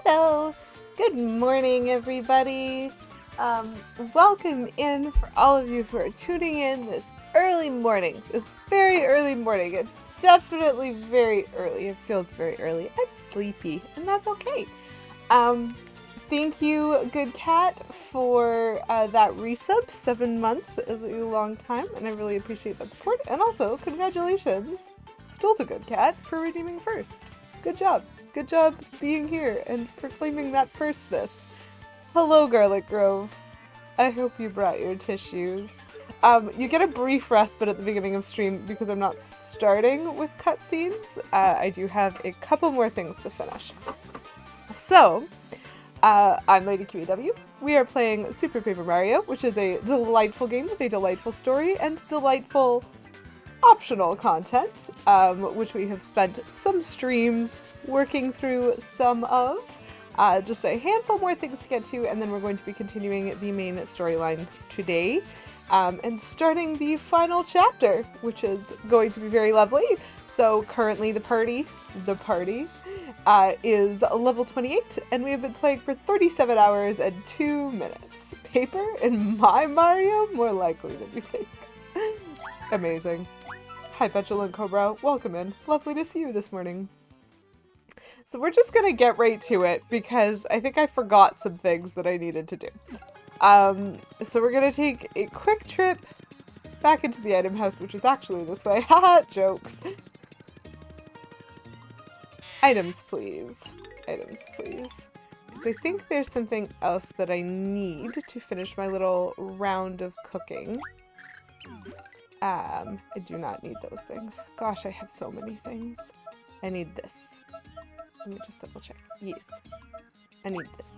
Hello! Good morning, everybody. Welcome in for all of you who are tuning in this early morning. This very early morning. It's definitely very early. It feels very early. I'm sleepy, and that's okay. Thank you, Good Cat, for that resub. 7 months is a long time, and I really appreciate that support. And also, congratulations, still to Good Cat, for redeeming first. Good job. Good job being here and for claiming that firstness. Hello, Garlic Grove. I hope you brought your tissues. You get a brief respite at the beginning of stream because I'm not starting with cutscenes. I do have a couple more things to finish. So, I'm Lady QEW. We are playing Super Paper Mario, which is a delightful game with a delightful story and delightful optional content, which we have spent some streams working through some of. Just a handful more things to get to, and then we're going to be continuing the main storyline today, and starting the final chapter, which is going to be very lovely. So currently the party is level 28, and we have been playing for 37 hours and 2 minutes. Paper in my Mario? More likely than you think. Amazing. Hi, Petulant Cobra. Welcome in. Lovely to see you this morning. So we're just gonna get right to it because I think I forgot some things that I needed to do. So we're gonna take a quick trip back into the item house, which is actually this way. Haha, jokes. Items, please. Items, please. Because I think there's something else that I need to finish my little round of cooking. I do not need those things. Gosh, I have so many things. I need this. Let me just double check. Yes. I need this.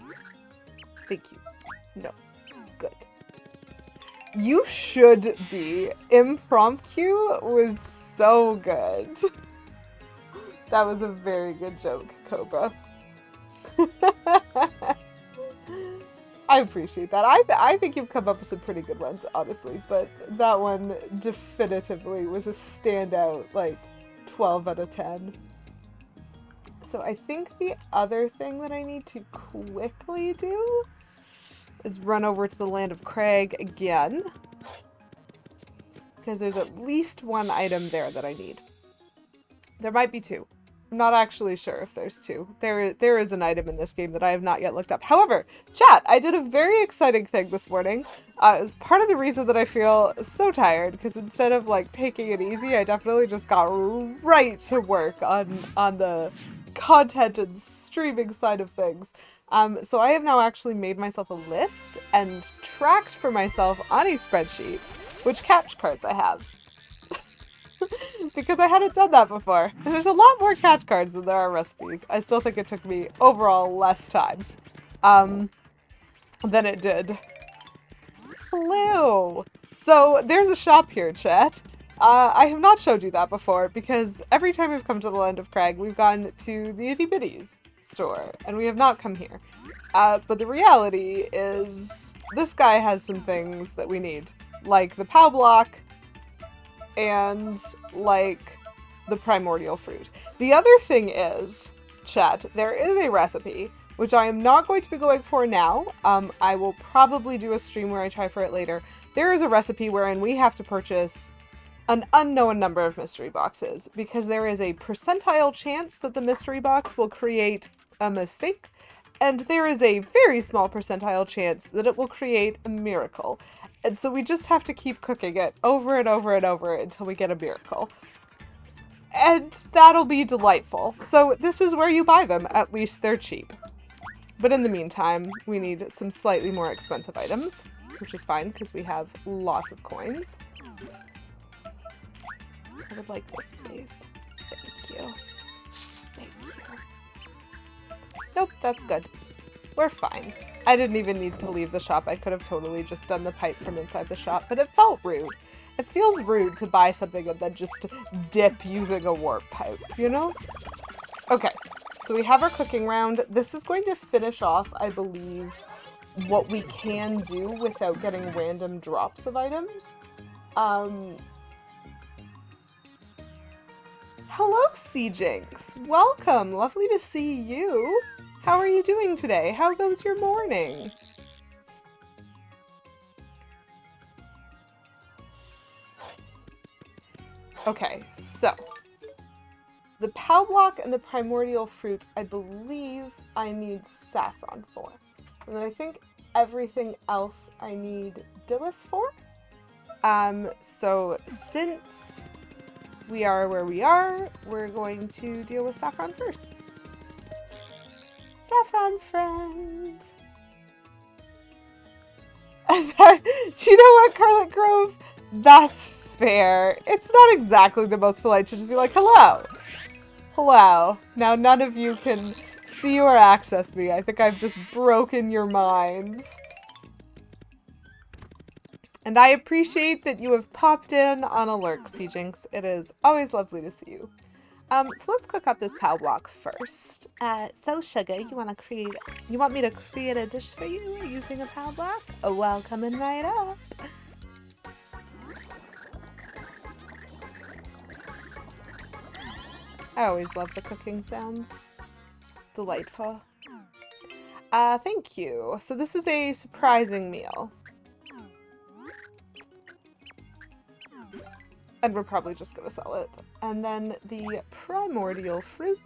Thank you. No. It's good. You should be. Impromptu was so good. That was a very good joke, Cobra. I appreciate that. I think you've come up with some pretty good ones, honestly, but that one definitively was a standout, like 12 out of 10. So I think the other thing that I need to quickly do is run over to the Land of Craig again, because there's at least one item there that I need. There might be two. I'm not actually sure if there's two. There is an item in this game that I have not yet looked up. However, chat, I did a very exciting thing this morning. It's part of the reason that I feel so tired, because instead of like taking it easy, I definitely just got right to work on the content and streaming side of things. So I have now actually made myself a list and tracked for myself on a spreadsheet which catch cards I have. Because I hadn't done that before. And there's a lot more catch cards than there are recipes. I still think it took me overall less time than it did. Hello! So there's a shop here, chat. I have not showed you that before because every time we've come to the Land of Craig, we've gone to the Itty Bitties store, and we have not come here. But the reality is this guy has some things that we need, like the POW block, and like the primordial fruit. The other thing is, chat, there is a recipe, which I am not going to be going for now. I will probably do a stream where I try for it later. There is a recipe wherein we have to purchase an unknown number of mystery boxes because there is a percentile chance that the mystery box will create a mistake, and there is a very small percentile chance that it will create a miracle. And so we just have to keep cooking it over and over and over until we get a miracle. And that'll be delightful. So this is where you buy them. At least they're cheap. But in the meantime, we need some slightly more expensive items, which is fine because we have lots of coins. I would like this, please. Thank you. Thank you. Nope, that's good. We're fine. I didn't even need to leave the shop. I could have totally just done the pipe from inside the shop, but it felt rude. It feels rude to buy something and then just dip using a warp pipe, you know? Okay, so we have our cooking round. This is going to finish off, I believe, what we can do without getting random drops of items. Hello, C-Jinx. Welcome. Lovely to see you. How are you doing today? How goes your morning? Okay, so the POW block and the primordial fruit, I believe I need saffron for. And then I think everything else I need Dillis for. So since we are where we are, we're going to deal with saffron first. Saffron friend. Do you know what, Carlet Grove? That's fair. It's not exactly the most polite to just be like, hello. Hello. Now none of you can see or access me. I think I've just broken your minds. And I appreciate that you have popped in on a lurk, Jinx. It is always lovely to see you. So let's cook up this POW block first. So Sugar, you want me to create a dish for you using a POW block? Oh, well, coming right up. I always love the cooking sounds. Delightful. Thank you. So this is a surprising meal. And we're probably just gonna sell it. And then the primordial fruit.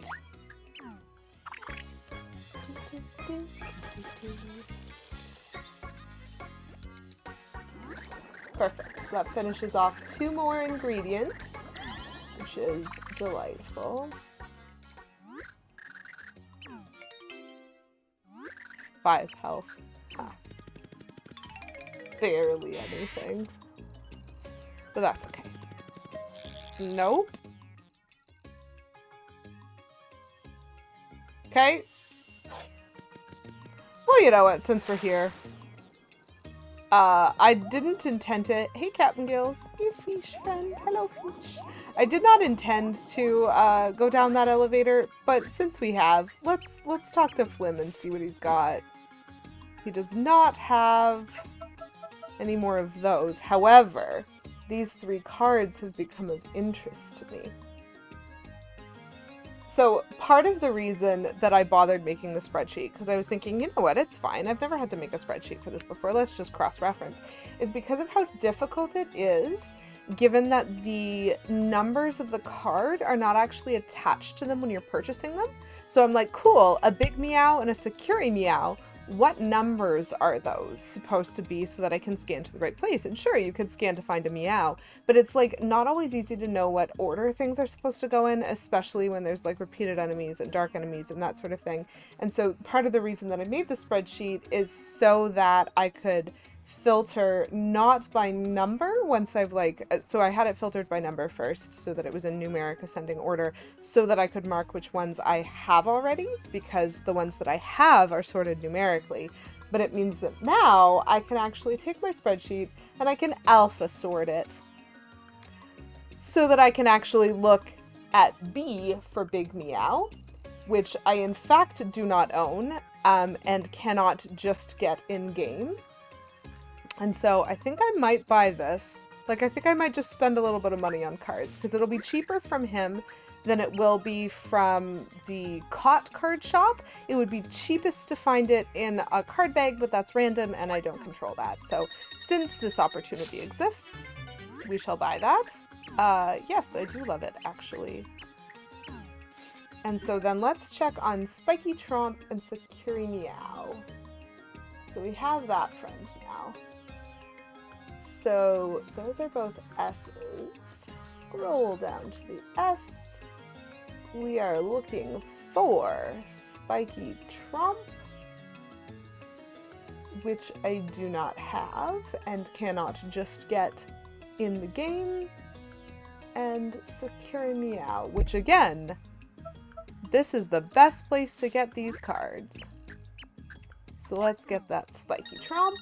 Perfect. So that finishes off 2 more ingredients, which is delightful. 5 health. Ah. Barely anything. But that's okay. Nope. Okay. Well, you know what, since we're here. I didn't intend to... Hey, Captain Gills. Hey, fish friend. Hello, fish. I did not intend to go down that elevator, but since we have, let's talk to Flim and see what he's got. He does not have any more of those. However, these 3 cards have become of interest to me. So part of the reason that I bothered making the spreadsheet, because I was thinking, you know what, it's fine. I've never had to make a spreadsheet for this before. Let's just cross-reference. Is because of how difficult it is, given that the numbers of the card are not actually attached to them when you're purchasing them. So I'm like, cool, a big meow and a security meow. What numbers are those supposed to be so that I can scan to the right place? And sure, you could scan to find a meow, but it's like not always easy to know what order things are supposed to go in, especially when there's like repeated enemies and dark enemies and that sort of thing. And so part of the reason that I made the spreadsheet is so that I could filter not by number once I've so I had it filtered by number first so that it was in numeric ascending order so that I could mark which ones I have already, because the ones that I have are sorted numerically. But it means that now I can actually take my spreadsheet and I can alpha sort it so that I can actually look at B for Big Meow, which I in fact do not own and cannot just get in-game. And so I think I might buy this. Like, I think I might just spend a little bit of money on cards, because it'll be cheaper from him than it will be from the Cot card shop. It would be cheapest to find it in a card bag, but that's random and I don't control that. So since this opportunity exists, we shall buy that. Yes, I do love it, actually. And so then let's check on Spiky Tromp and Securi Meow. So we have that friend now. So those are both S's. Scroll down to the S. We are looking for Spiky Tromp, which I do not have and cannot just get in the game, and Securi Meow, which again, this is the best place to get these cards. So let's get that Spiky Tromp.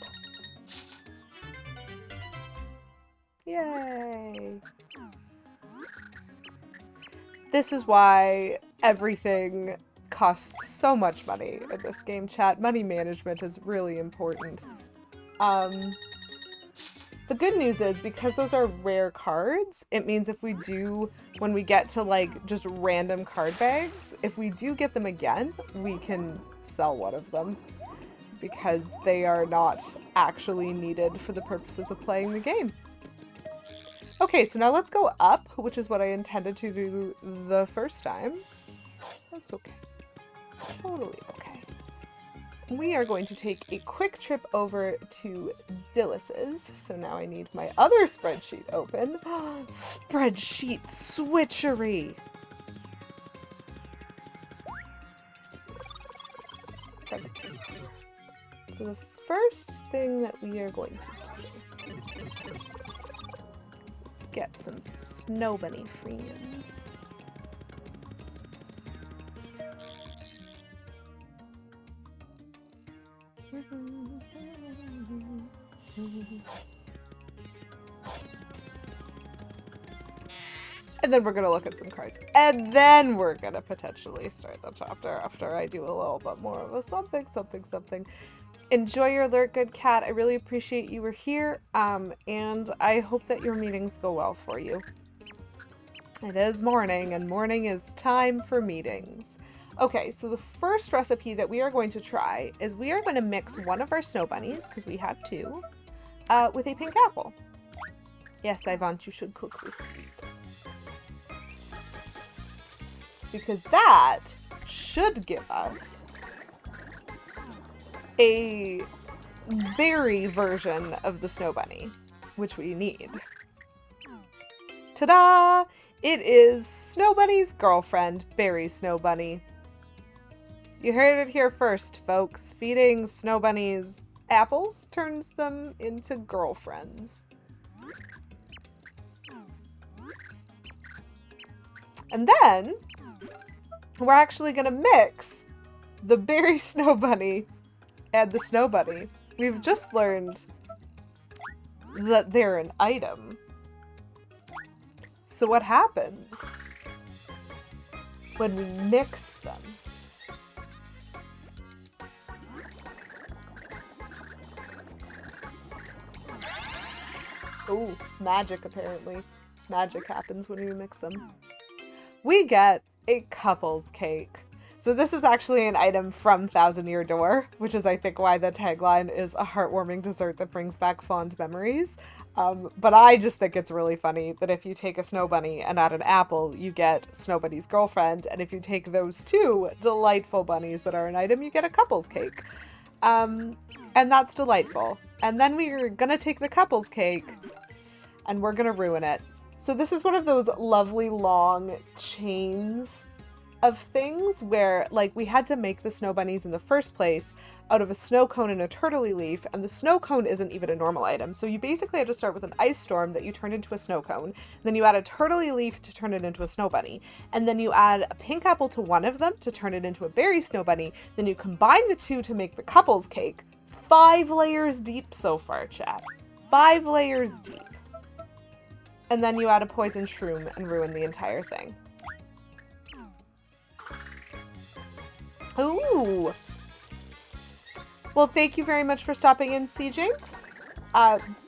Yay! This is why everything costs so much money in this game, chat. Money management is really important. The good news is, because those are rare cards, it means if we do, when we get to like just random card bags, if we do get them again, we can sell one of them because they are not actually needed for the purposes of playing the game. Okay, so now let's go up, which is what I intended to do the first time. That's okay. Totally okay. We are going to take a quick trip over to Dillis's. So now I need my other spreadsheet open. Spreadsheet switchery. Perfect. So the first thing that we are going to do, let's get some snow bunny friends. And then we're going to look at some cards. And then we're going to potentially start the chapter after I do a little bit more of a something. Enjoy your alert, good cat. I really appreciate you were here. And I hope that your meetings go well for you. It is morning, and morning is time for meetings. Okay, so the first recipe that we are going to try is we are going to mix one of our snow bunnies, because we have two, with a pink apple. Yes, I want you should cook with these. Because that should give us a berry version of the snow bunny, which we need. Ta-da! It is Snow Bunny's girlfriend, Berry Snow Bunny. You heard it here first, folks. Feeding snow bunnies apples turns them into girlfriends. And then we're actually going to mix the berry snow bunny and the snow bunny. We've just learned that they're an item. So what happens when we mix them? Oh, magic apparently. Magic happens when we mix them. We get a couple's cake. So this is actually an item from Thousand Year Door, which is I think why the tagline is a heartwarming dessert that brings back fond memories. But I just think it's really funny that if you take a snow bunny and add an apple, you get Snow Bunny's girlfriend. And if you take those two delightful bunnies that are an item, you get a couple's cake. And that's delightful. And then we're gonna take the couple's cake and we're gonna ruin it. So this is one of those lovely long chains of things where, like, we had to make the snow bunnies in the first place out of a snow cone and a turtley leaf, and the snow cone isn't even a normal item. So you basically had to start with an ice storm that you turned into a snow cone, then you add a turtley leaf to turn it into a snow bunny, and then you add a pink apple to one of them to turn it into a berry snow bunny, then you combine the two to make the couple's cake. 5 layers deep so far, chat. 5 layers deep. And then you add a poison shroom and ruin the entire thing. Ooh! Well, thank you very much for stopping in, C-Jinx.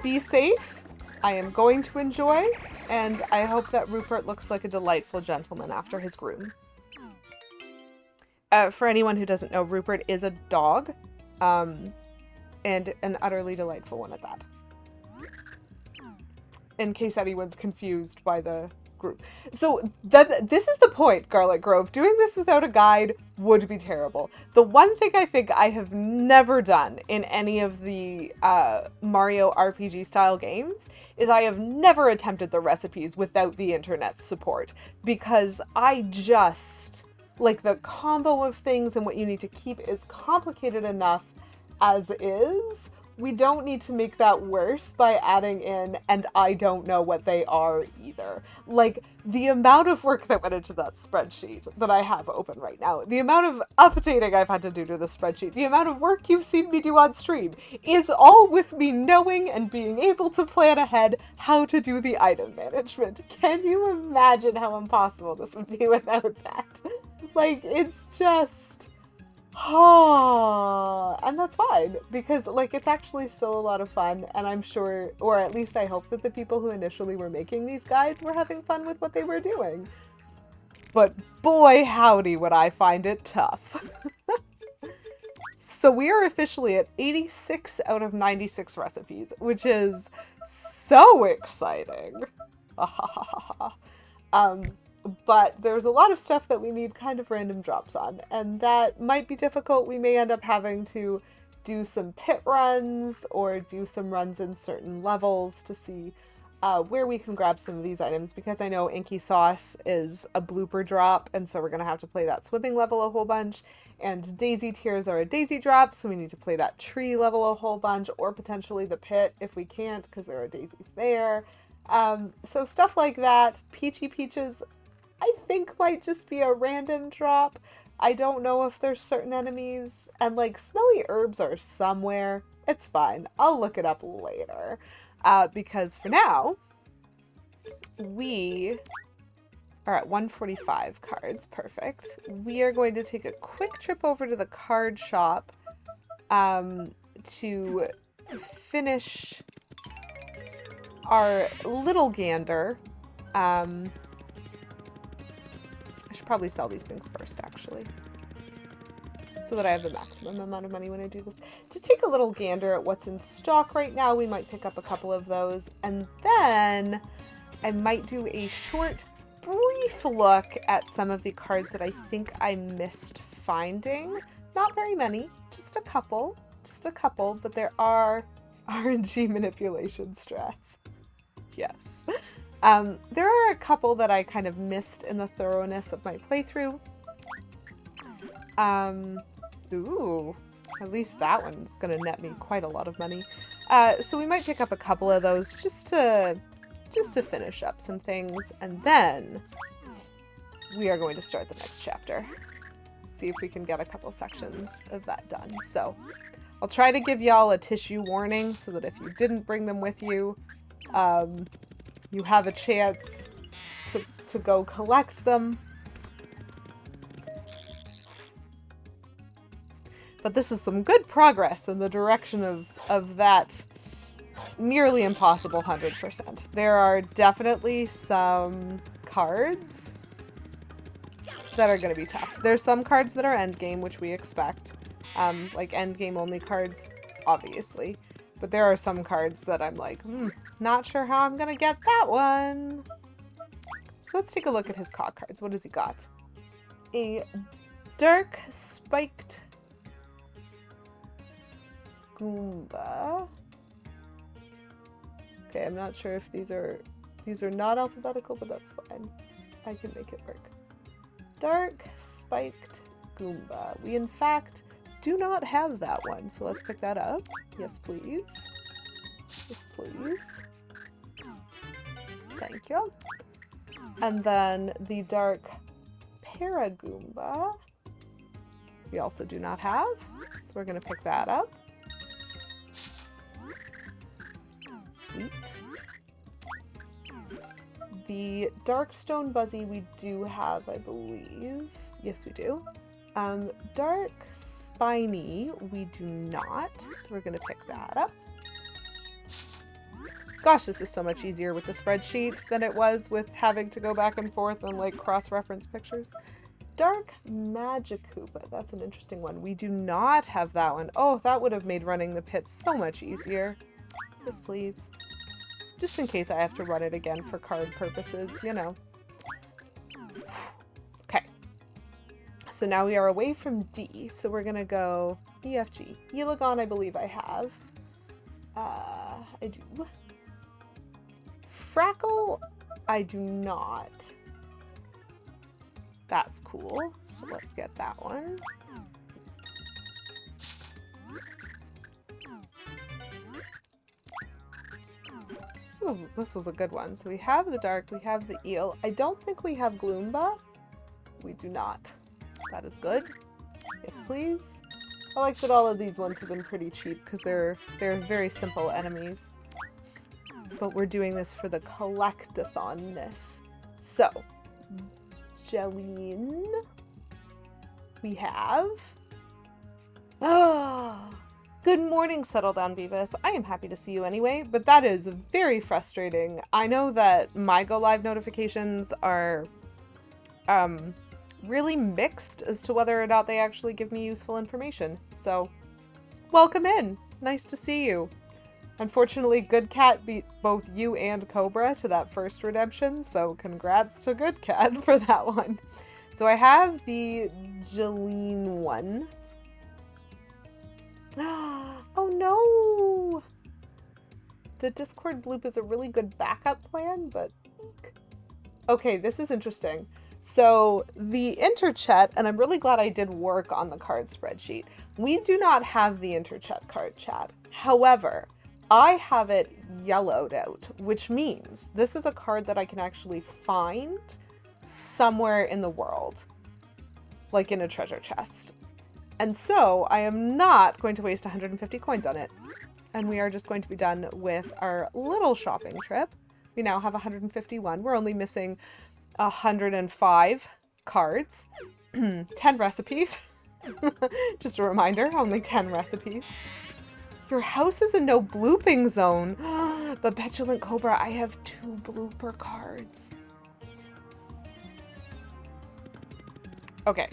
Be safe. I am going to enjoy, and I hope that Rupert looks like a delightful gentleman after his groom. For anyone who doesn't know, Rupert is a dog, and an utterly delightful one at that. In case anyone's confused by the group. So this is the point, Garlic Grove. Doing this without a guide would be terrible. The one thing I think I have never done in any of the Mario RPG style games is I have never attempted the recipes without the internet's support, because I just, like, the combo of things and what you need to keep is complicated enough as is. We don't need to make that worse by adding in, and I don't know what they are either. Like, the amount of work that went into that spreadsheet that I have open right now, the amount of updating I've had to do to the spreadsheet, the amount of work you've seen me do on stream, is all with me knowing and being able to plan ahead how to do the item management. Can you imagine how impossible this would be without that? Like, it's just... And that's fine because like it's actually still a lot of fun, and I'm sure, or at least I hope, that the people who initially were making these guides were having fun with what they were doing. But boy howdy would I find it tough. So we are officially at 86 out of 96 recipes, which is so exciting. um, but there's a lot of stuff that we need kind of random drops on, and that might be difficult. We may end up having to do some pit runs or do some runs in certain levels to see where we can grab some of these items, because I know Inky Sauce is a blooper drop, and so we're going to have to play that swimming level a whole bunch. And daisy tears are a daisy drop, so we need to play that tree level a whole bunch, or potentially the pit if we can't, because there are daisies there. So stuff like that. Peachy Peaches, I think, might just be a random drop. I don't know if there's certain enemies, and like smelly herbs are somewhere. It's fine. I'll look it up later. Because for now, we are at 145 cards. Perfect. We are going to take a quick trip over to the card shop to finish our little gander. I should probably sell these things first, actually, so that I have the maximum amount of money when I do this. To take a little gander at what's in stock right now, we might pick up a couple of those, and then I might do a short, brief look at some of the cards that I think I missed finding. Not very many, just a couple, but there are RNG manipulation strats. Yes. There are a couple that I kind of missed in the thoroughness of my playthrough. Ooh, at least that one's gonna net me quite a lot of money. So we might pick up a couple of those just to finish up some things, and then we are going to start the next chapter. See if we can get a couple sections of that done. So I'll try to give y'all a tissue warning so that if you didn't bring them with you, you have a chance to go collect them. But this is some good progress in the direction of that nearly impossible 100%. There are definitely some cards that are going to be tough. There's some cards that are endgame, which we expect. Like endgame only cards, obviously. But there are some cards that I'm like, not sure how I'm going to get that one. So let's take a look at his COG cards. What has he got? A dark spiked Goomba. Okay, I'm not sure if these are not alphabetical, but that's fine. I can make it work. Dark spiked Goomba. We in fact do not have that one, so let's pick that up. Yes, please. Yes, please. Thank you. And then the dark Paragoomba we also do not have, so we're going to pick that up. Sweet. The Darkstone Buzzy we do have, I believe. Yes, we do. Dark Spiny we do not, so we're going to pick that up. Gosh, this is so much easier with the spreadsheet than it was with having to go back and forth and like cross-reference pictures. Dark Magikoopa, that's an interesting one. We do not have that one. Oh, that would have made running the pit so much easier. Yes, please. Just in case I have to run it again for card purposes, you know. Okay. So now we are away from D, so we're gonna go E, F, G. Elagon, I believe I have. I do. Frackle, I do not. That's cool. So let's get that one. This was a good one. So we have the dark, we have the eel. I don't think we have Gloomba. We do not. That is good. Yes, please. I like that all of these ones have been pretty cheap because they're very simple enemies. But we're doing this for the collectathon-ness. So, Jeline. We have Good morning, Settle Down Beavis. I am happy to see you anyway, but that is very frustrating. I know that my Go Live notifications are really mixed as to whether or not they actually give me useful information. So, welcome in. Nice to see you. Unfortunately, Good Cat beat both you and Cobra to that first redemption, so congrats to Good Cat for that one. So I have the Jeline one. Oh no! The Discord bloop is a really good backup plan, but... Okay, this is interesting. So the interchat, and I'm really glad I did work on the card spreadsheet. We do not have the interchat card chat. However, I have it yellowed out, which means this is a card that I can actually find somewhere in the world, like in a treasure chest. And so I am not going to waste 150 coins on it. And we are just going to be done with our little shopping trip. We now have 151. We're only missing 105 cards, 10 recipes. Just a reminder, only 10 recipes. Your house is a no blooping zone. But Petulant Cobra, I have 2 blooper cards. Okay.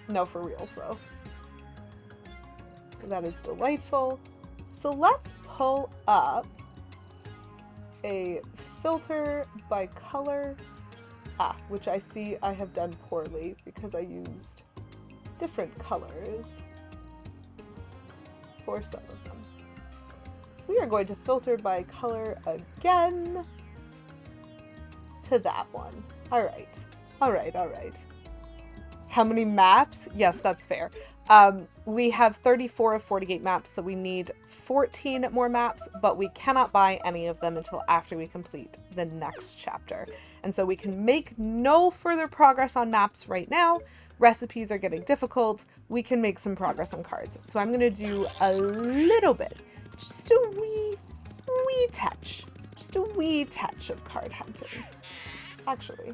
No, for reals though. That is delightful. So let's pull up a filter by color. Which I see I have done poorly because I used different colors for some of them. So we are going to filter by color again to that one. All right. All right. All right. How many maps? Yes, that's fair. We have 34 of 48 maps, so we need 14 more maps, but we cannot buy any of them until after we complete the next chapter. And so we can make no further progress on maps right now. Recipes are getting difficult. We can make some progress on cards. So I'm going to do a little bit, just a wee touch, just a wee touch of card hunting, actually.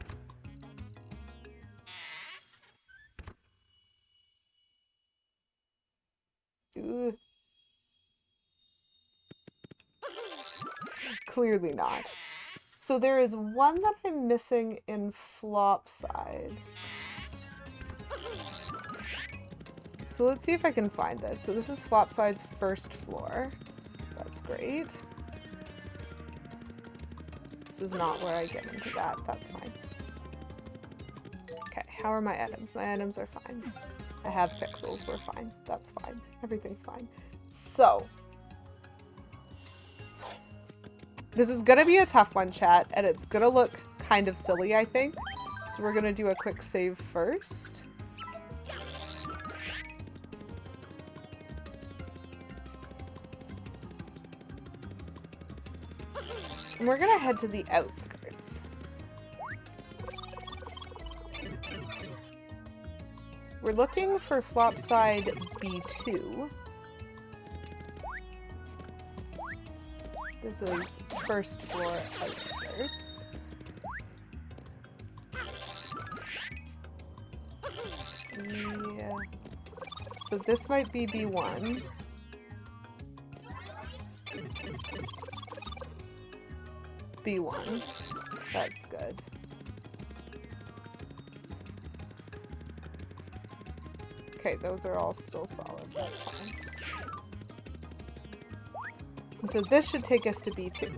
Ooh. Clearly not. So there is one that I'm missing in Flopside. So let's see if I can find this. So this is Flopside's first floor. That's great. This is not where I get into that. That's fine. Okay, how are my items? My items are fine. I have pixels. We're fine. That's fine. Everything's fine. So, this is going to be a tough one, chat, and it's going to look kind of silly, I think. So we're going to do a quick save first. And we're going to head to the Outskirts. We're looking for Flopside B2. This is first floor Outskirts. Yeah. So this might be B1. B1. That's good. Okay, those are all still solid. That's fine. And so this should take us to B2.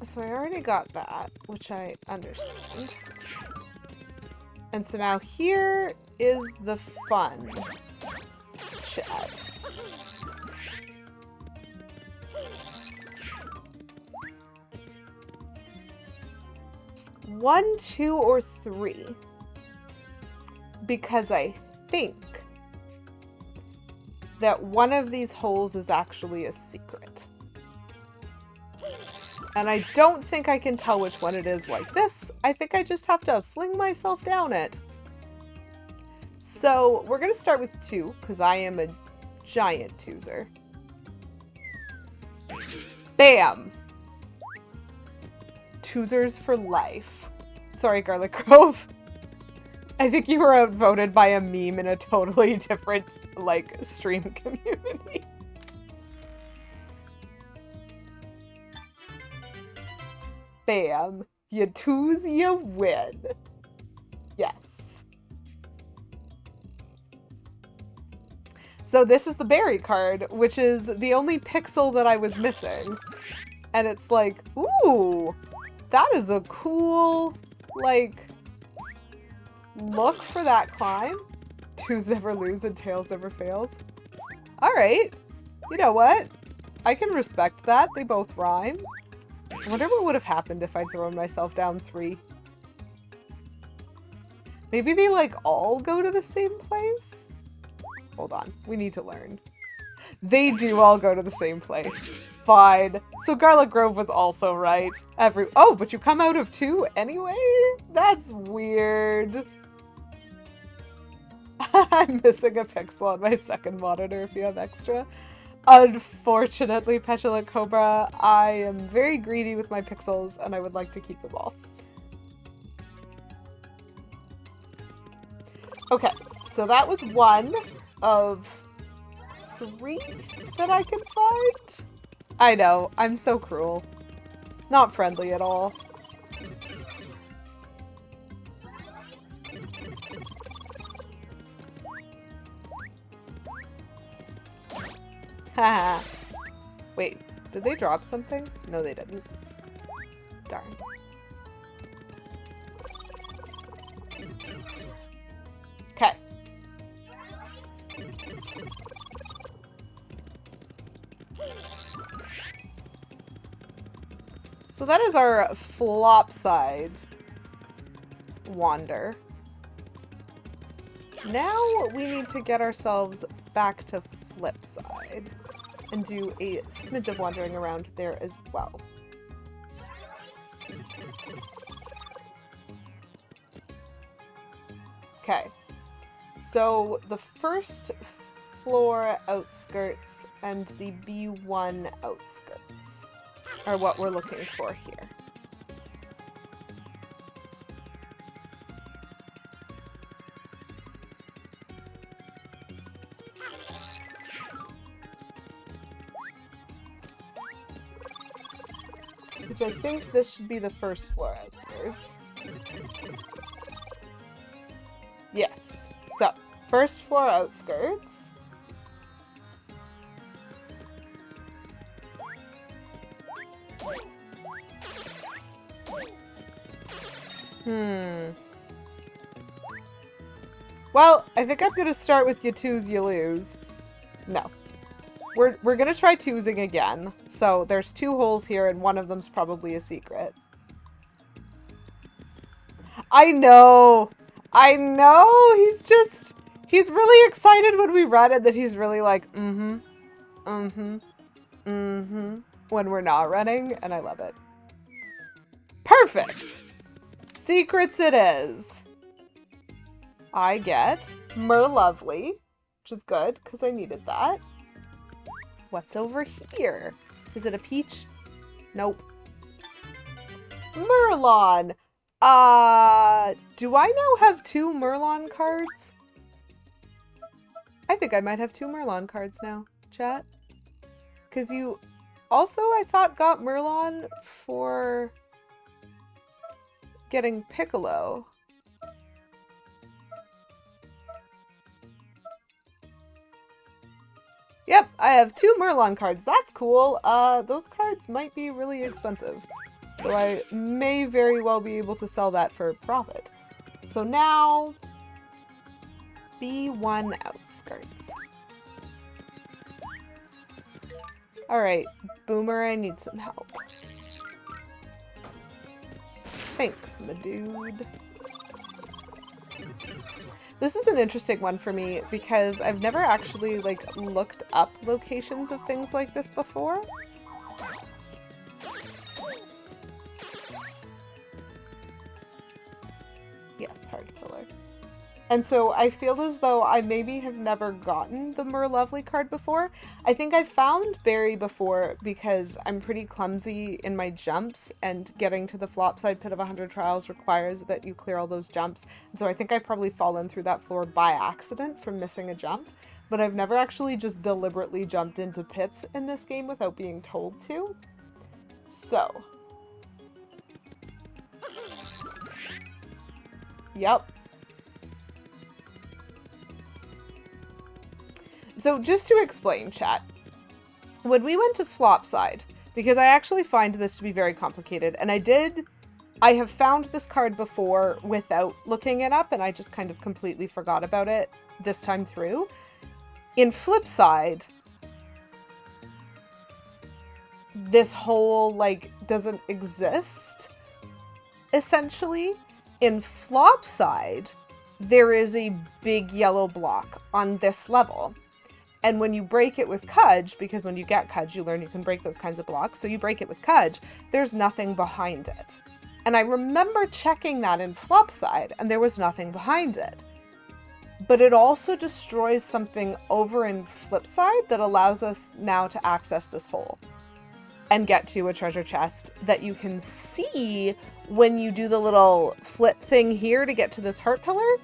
So I already got that, which I understand. And so now here is the fun chat. One, 2, or 3. Because I think that one of these holes is actually a secret. And I don't think I can tell which one it is like this. I think I just have to fling myself down it. So we're going to start with 2, because I am a giant twoser. Bam! Choosers for life. Sorry, Garlic Grove. I think you were outvoted by a meme in a totally different, like, stream community. Bam. You choose, you win. Yes. So this is the berry card, which is the only pixel that I was missing. And it's like, ooh, that is a cool, like, look for that climb. Twos never lose and tails never fails. All right. You know what? I can respect that. They both rhyme. I wonder what would have happened if I'd thrown myself down 3. Maybe they, like, all go to the same place? Hold on. We need to learn. They do all go to the same place. Fine. So Garlic Grove was also right. Oh, but you come out of 2 anyway? That's weird. I'm missing a pixel on my second monitor if you have extra. Unfortunately, Petulant Cobra, I am very greedy with my pixels and I would like to keep them all. Okay, so that was 1 of 3 that I can find. I know, I'm so cruel. Not friendly at all. Haha. Wait, did they drop something? No, they didn't. Darn. Okay. So that is our flop side wander. Now we need to get ourselves back to flip side and do a smidge of wandering around there as well. Okay, so the first floor outskirts and the B1 outskirts are what we're looking for here. Which I think this should be the first floor outskirts. Yes. So, first floor outskirts. Well, I think I'm gonna start with you twos, you lose. No. We're gonna try twosing again. So there's 2 holes here and one of them's probably a secret. I know! I know! He's really excited when we run it that he's really like, when we're not running, and I love it. Perfect! Secrets it is. I get Merlovely, which is good, because I needed that. What's over here? Is it a peach? Nope. Merlon! Do I now have 2 Merlon cards? I think I might have 2 Merlon cards now, chat. Because you also, I thought, got Merlon for getting Piccolo. Yep, I have 2 Merlon cards. That's cool. Those cards might be really expensive. So I may very well be able to sell that for profit. So now, B1 outskirts. Alright, Boomer, I need some help. Thanks, my dude. This is an interesting one for me because I've never actually, like, looked up locations of things like this before. Yes, hard pillar. And so I feel as though I maybe have never gotten the More Lovely card before. I think I found Barry before because I'm pretty clumsy in my jumps, and getting to the Flopside Pit of 100 Trials requires that you clear all those jumps. And so I think I've probably fallen through that floor by accident from missing a jump. But I've never actually just deliberately jumped into pits in this game without being told to. So. Yep. So just to explain, chat, when we went to Flopside, because I actually find this to be very complicated, and I have found this card before without looking it up, and I just kind of completely forgot about it this time through. In Flipside, this whole, like, doesn't exist, essentially. In Flopside, there is a big yellow block on this level. And when you break it with Cudge, because when you get Cudge, you learn you can break those kinds of blocks. So you break it with Cudge, there's nothing behind it. And I remember checking that in Flopside, and there was nothing behind it. But it also destroys something over in Flipside that allows us now to access this hole and get to a treasure chest that you can see when you do the little flip thing here to get to this heart pillar,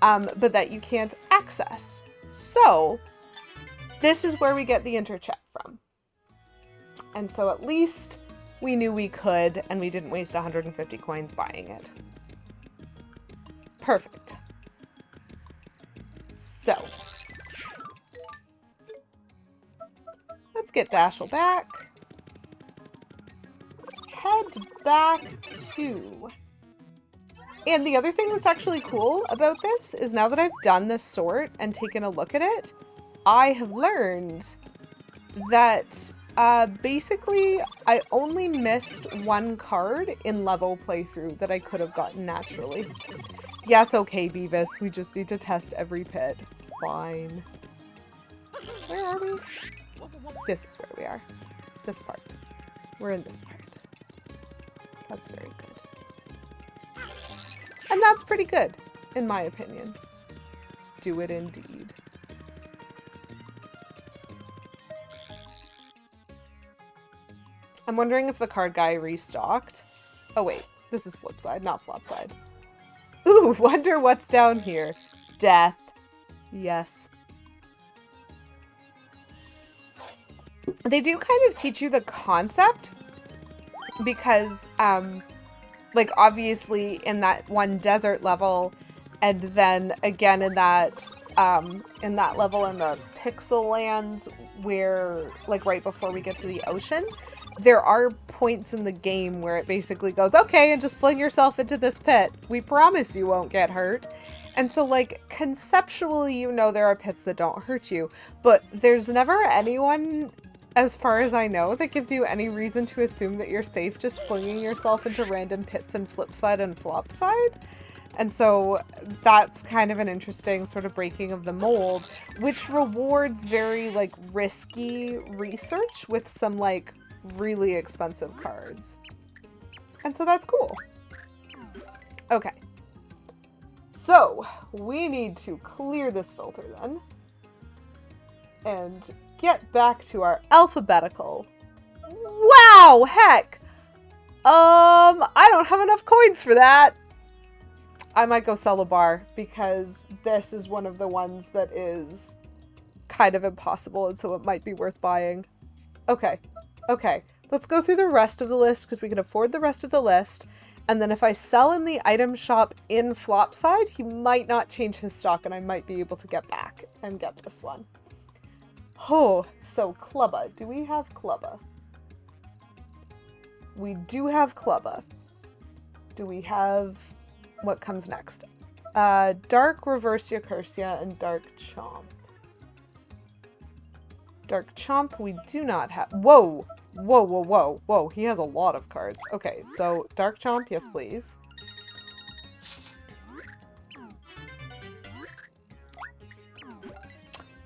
but that you can't access. So this is where we get the interchat from. And so at least we knew we could, and we didn't waste 150 coins buying it. Perfect. So, let's get Dashel back. Head back to... And the other thing that's actually cool about this is now that I've done this sort and taken a look at it, I have learned that basically I only missed one card in level playthrough that I could have gotten naturally. Yes, okay, Beavis, we just need to test every pit. Fine. Where are we? This is where we are. This part. We're in this part. That's very good. And that's pretty good, in my opinion. Do it indeed. I'm wondering if the card guy restocked. Oh wait, this is Flipside, not Flopside. Ooh, wonder what's down here. Death. Yes. They do kind of teach you the concept because, like, obviously in that one desert level, and then again in that level in the Pixel Land where, like, right before we get to the ocean, there are points in the game where it basically goes, okay, and just fling yourself into this pit. We promise you won't get hurt. And so, like, conceptually, you know there are pits that don't hurt you, but there's never anyone, as far as I know, that gives you any reason to assume that you're safe just flinging yourself into random pits in Flipside and Flopside. And so that's kind of an interesting sort of breaking of the mold, which rewards very, like, risky research with some, like, really expensive cards. And so that's cool. Okay. So, we need to clear this filter then. And get back to our alphabetical. Wow, heck! I don't have enough coins for that. I might go sell a bar because this is one of the ones that is kind of impossible, and so it might be worth buying. Okay. Okay, let's go through the rest of the list because we can afford the rest of the list. And then if I sell in the item shop in Flopside, he might not change his stock and I might be able to get back and get this one. Oh, so Clubba. Do we have Clubba? We do have Clubba. Do we have... what comes next? Dark Reverse Yakursia and Dark Chomp. Dark Chomp we do not have. Whoa! Whoa, whoa, whoa, whoa. He has a lot of cards. Okay, so Dark Chomp, yes please.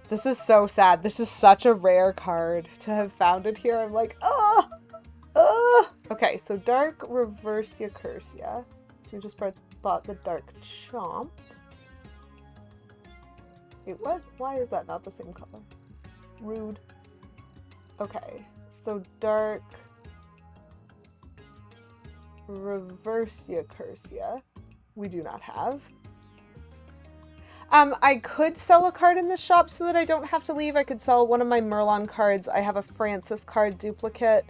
This is so sad. This is such a rare card to have found it here. I'm like, ah! Ah! Okay, so Dark Reverse Yakursia. So we just bought the Dark Chomp. Wait, what? Why is that not the same color? Rude. Okay, so dark Reversia Cursia we do not have. I could sell a card in the shop so that I don't have to leave. I could sell one of my Merlon cards. I have a Francis card duplicate,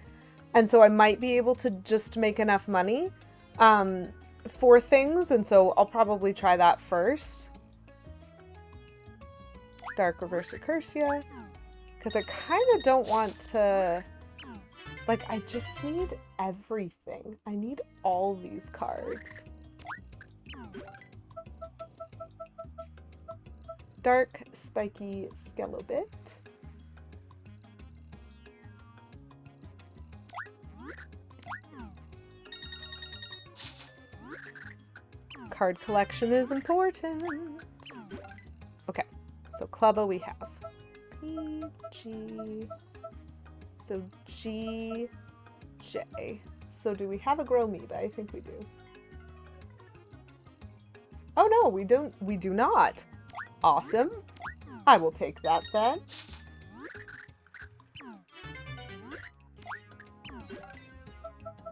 and so I might be able to just make enough money for things, and so I'll probably try that first. Dark Reverse Cursia, because I kind of don't want to, like, I just need everything. I need all these cards. Dark Spiky Skelobit. Card collection is important. Okay, so Clubba we have P, G, so G, J. So do we have a Gromoeba? I think we do. Oh no, we don't. We do not. Awesome. I will take that then.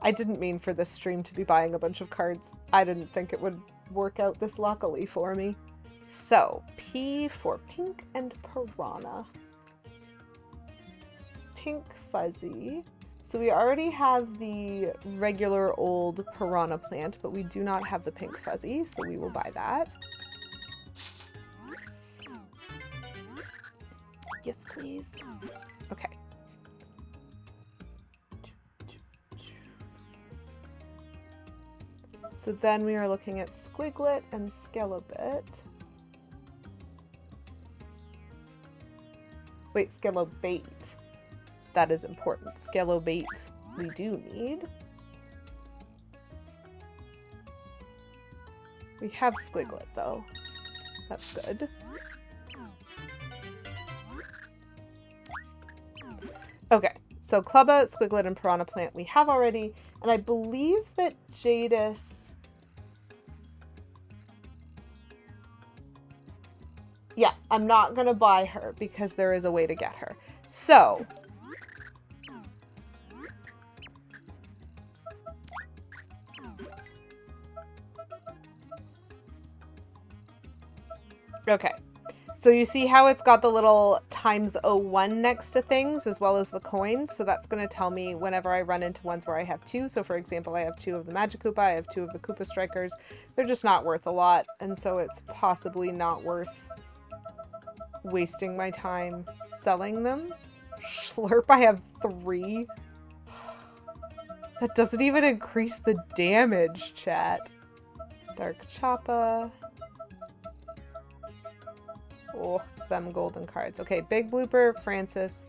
I didn't mean for this stream to be buying a bunch of cards. I didn't think it would work out this luckily for me. So, P for Pink and Piranha. Pink Fuzzy. So we already have the regular old Piranha plant, but we do not have the Pink Fuzzy, so we will buy that. Yes, please. Okay. So then we are looking at Squiglet and Skelobit. Wait, Skelobait. That is important. Skelobait we do need. We have Squiglet though. That's good. Okay, so Clubba, Squiglet, and Piranha Plant we have already, and I believe that Jadis... Yeah, I'm not gonna buy her because there is a way to get her. So... Okay. So you see how it's got the little ×01 next to things as well as the coins. So that's going to tell me whenever I run into ones where I have two. So for example, I have 2 of the Magikoopa, I have 2 of the Koopa Strikers. They're just not worth a lot. And so it's possibly not worth wasting my time selling them. Slurp, I have 3. That doesn't even increase the damage, chat. Dark Choppa. Oh, them golden cards. Okay, Big Blooper, Francis,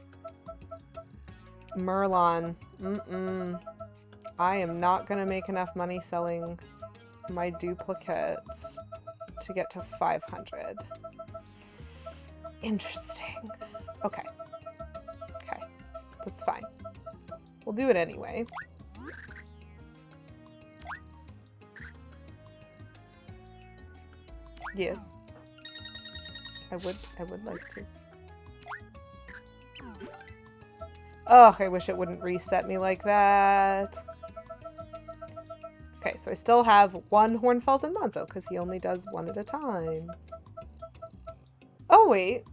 Merlon. I am not going to make enough money selling my duplicates to get to 500. Interesting. Okay. Okay. That's fine. We'll do it anyway. Yes. I would like to. Oh, I wish it wouldn't reset me like that. Okay, so I still have 1 Hornfels and Monzo, because he only does 1 at a time. Oh, wait.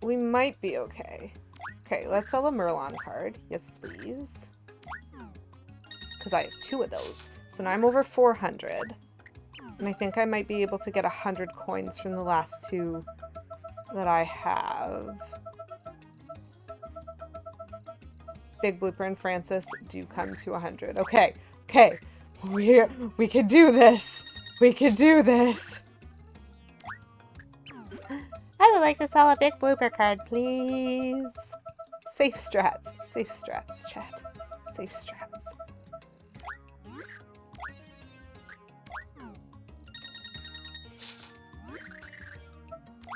We might be okay. Okay, let's sell a Merlon card. Yes, please. Because I have 2 of those. So now I'm over 400. And I think I might be able to get 100 coins from the last 2 that I have. Big Blooper and Francis do come to 100. Okay, okay. We can do this. We can do this. I would like to sell a Big Blooper card, please. Safe strats. Safe strats, chat. Safe strats.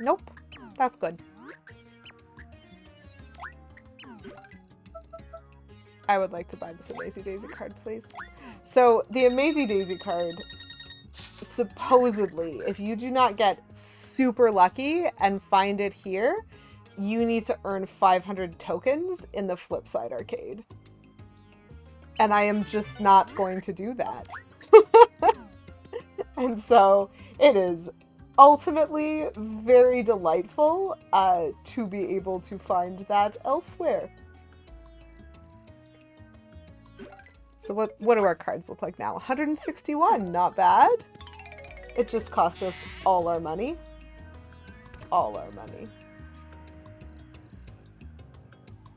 Nope. That's good. I would like to buy this Amazing Daisy card, please. So, the Amazing Daisy card... supposedly, if you do not get super lucky and find it here, you need to earn 500 tokens in the Flipside arcade. And I am just not going to do that. And so it is ultimately very delightful to be able to find that elsewhere. So what do our cards look like now? 161, not bad. It just cost us all our money. All our money.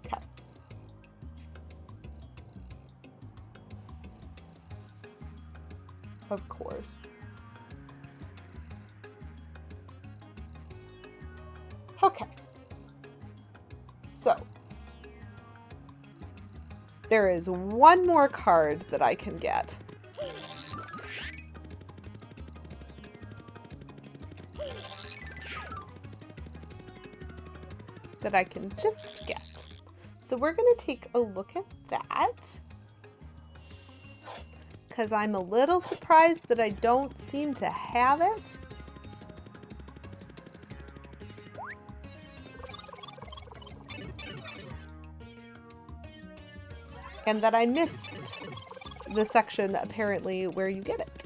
Okay. Of course. Okay. So. There is one more card that I can get. That I can just get. So we're going to take a look at that. Because I'm a little surprised that I don't seem to have it. And that I missed the section, apparently, where you get it.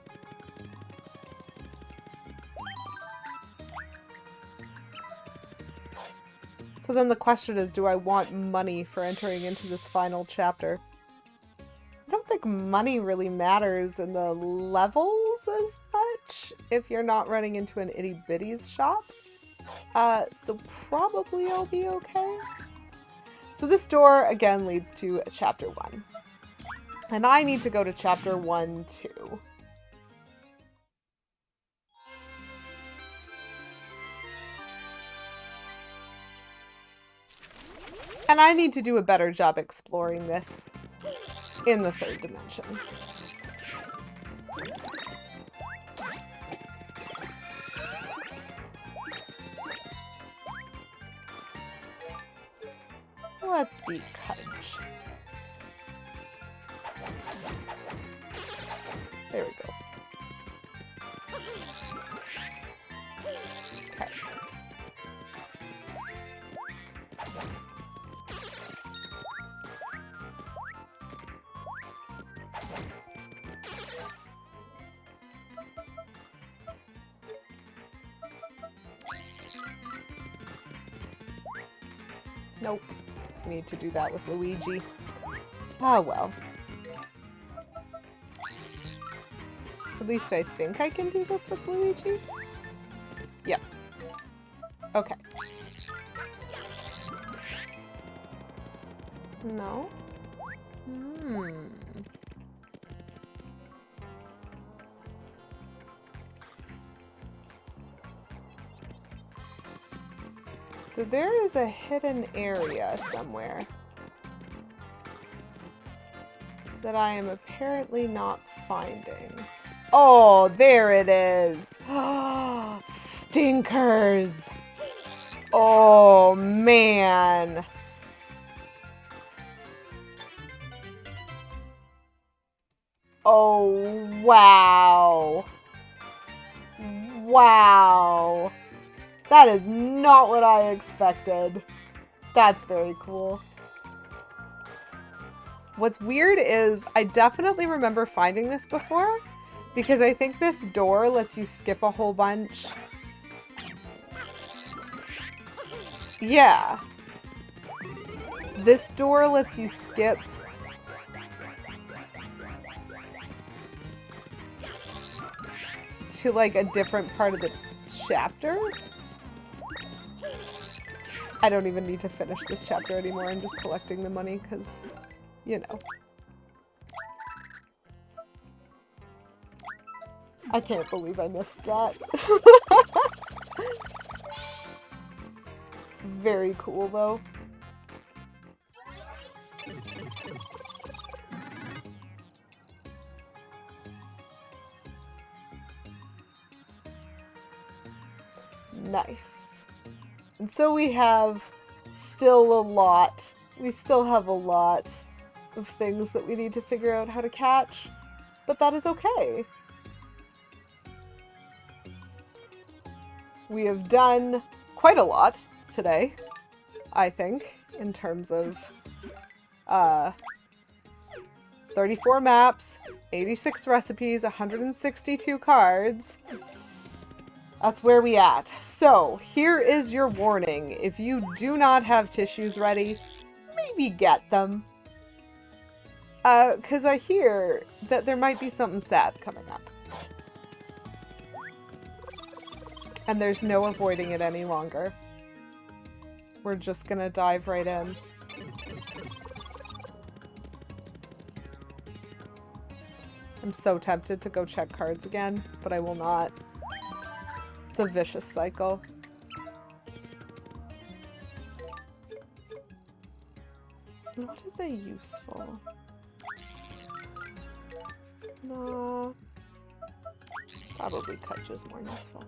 So then the question is, do I want money for entering into this final chapter? I don't think money really matters in the levels as much if you're not running into an itty-bitties shop. So probably I'll be okay. So this door, again, leads to Chapter 1. And I need to go to Chapter 1, too. And I need to do a better job exploring this in the 3rd dimension. Let's be Cudge. There we go. Okay. Nope. I need to do that with Luigi. Ah, well. At least I think I can do this with Luigi. Yeah. Okay. No? So there is a hidden area somewhere that I am apparently not finding. Oh, there it is. Stinkers. Oh, man. Oh, wow. Wow. That is not what I expected. That's very cool. What's weird is I definitely remember finding this before because I think this door lets you skip a whole bunch. Yeah. This door lets you skip to like a different part of the chapter. I don't even need to finish this chapter anymore. I'm just collecting the money because, you know. I can't believe I missed that. Very cool, though. Nice. And so we have still a lot. We still have a lot of things that we need to figure out how to catch, but that is okay. We have done quite a lot today, I think, in terms of 34 maps, 86 recipes, 162 cards. That's where we at. So, here is your warning. If you do not have tissues ready, maybe get them. Because I hear that there might be something sad coming up. And there's no avoiding it any longer. We're just gonna dive right in. I'm so tempted to go check cards again, but I will not. It's a vicious cycle. What is a useful? No. Probably Kutch is more useful.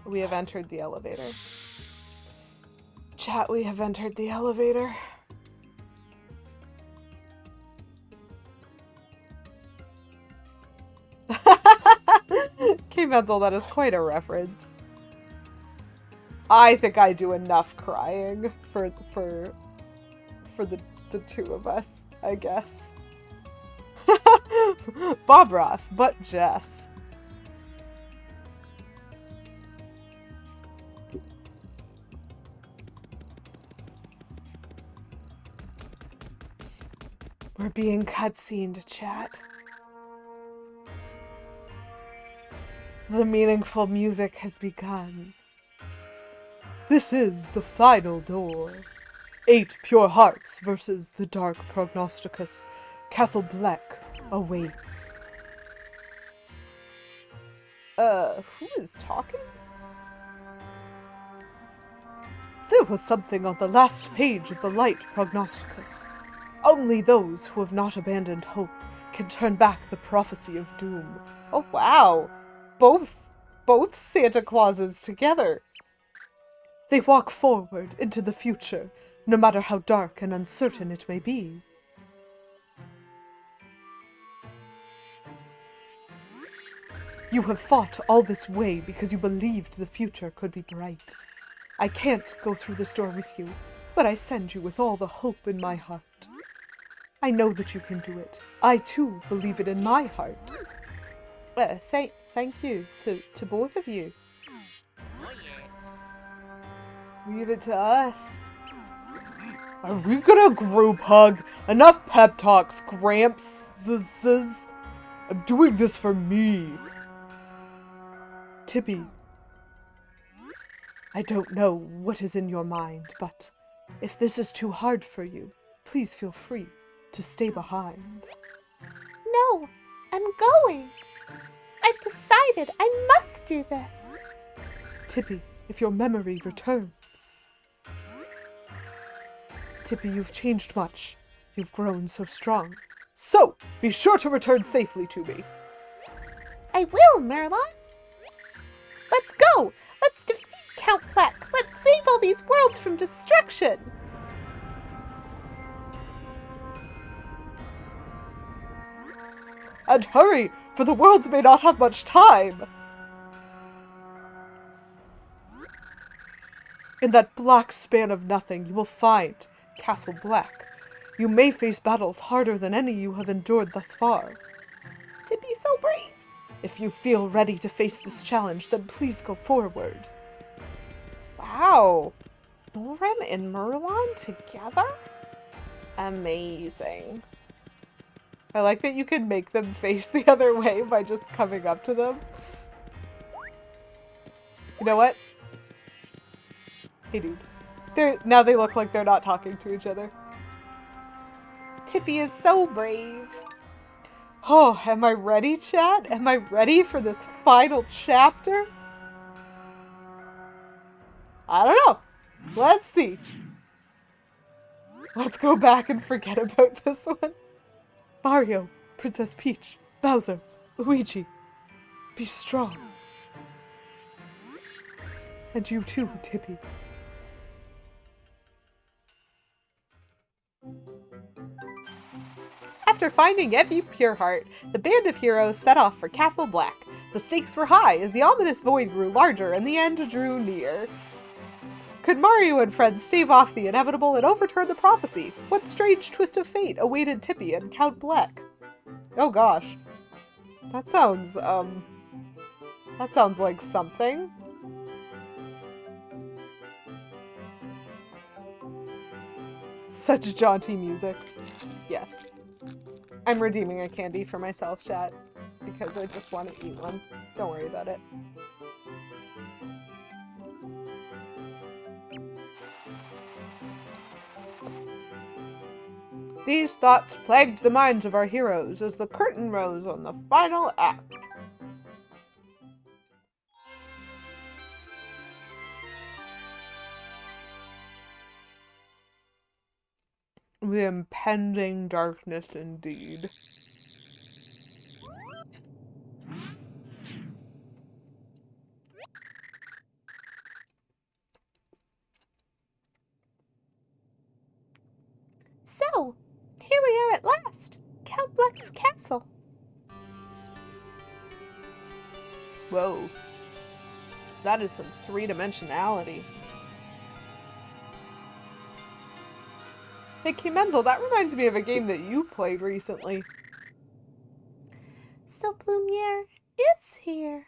We have entered the elevator. Chat, we have entered the elevator. K-Menzel, that is quite a reference. I think I do enough crying for the two of us, I guess. Bob Ross, but Jess. We're being cutscened, chat. The meaningful music has begun. This is the final door. 8 pure hearts versus the dark prognosticus. Castle Black awaits. Who is talking? There was something on the last page of the light prognosticus. Only those who have not abandoned hope can turn back the prophecy of doom. Oh wow. Both Santa Clauses together. They walk forward into the future, no matter how dark and uncertain it may be. You have fought all this way because you believed the future could be bright. I can't go through this door with you, but I send you with all the hope in my heart. I know that you can do it. I too believe it in my heart. Thank you to both of you. Leave it to us. Are we gonna group hug? Enough pep talks, Gramps. I'm doing this for me. Tippy. I don't know what is in your mind, but if this is too hard for you, please feel free to stay behind. No, I'm going. I've decided I must do this. Tippy, if your memory returns. Tippy, you've changed much. You've grown so strong. So, be sure to return safely to me. I will, Merlon. Let's go! Let's defeat Count Black! Let's save all these worlds from destruction! And hurry, for the worlds may not have much time! In that black span of nothing, you will find Castle Black. You may face battles harder than any you have endured thus far. To be so brave! If you feel ready to face this challenge, then please go forward. Wow! Norem and Merlon together? Amazing. I like that you can make them face the other way by just coming up to them. You know what? Hey dude. Now they look like they're not talking to each other. Tippy is so brave. Oh, am I ready, chat? Am I ready for this final chapter? I don't know. Let's see. Let's go back and forget about this one. Mario, Princess Peach, Bowser, Luigi, be strong. And you too, Tippy. After finding every pure heart, the band of heroes set off for Castle Black. The stakes were high as the ominous void grew larger and the end drew near. Could Mario and friends stave off the inevitable and overturn the prophecy? What strange twist of fate awaited Tippy and Count Bleck? Oh gosh. That sounds like something. Such jaunty music. Yes. I'm redeeming a candy for myself, chat, because I just want to eat one. Don't worry about it. These thoughts plagued the minds of our heroes as the curtain rose on the final act. The impending darkness indeed. So, here we are at last. Count Bleck's castle. Whoa. That is some three-dimensionality. Hey, Menzel, that reminds me of a game that you played recently. So Blumiere is here.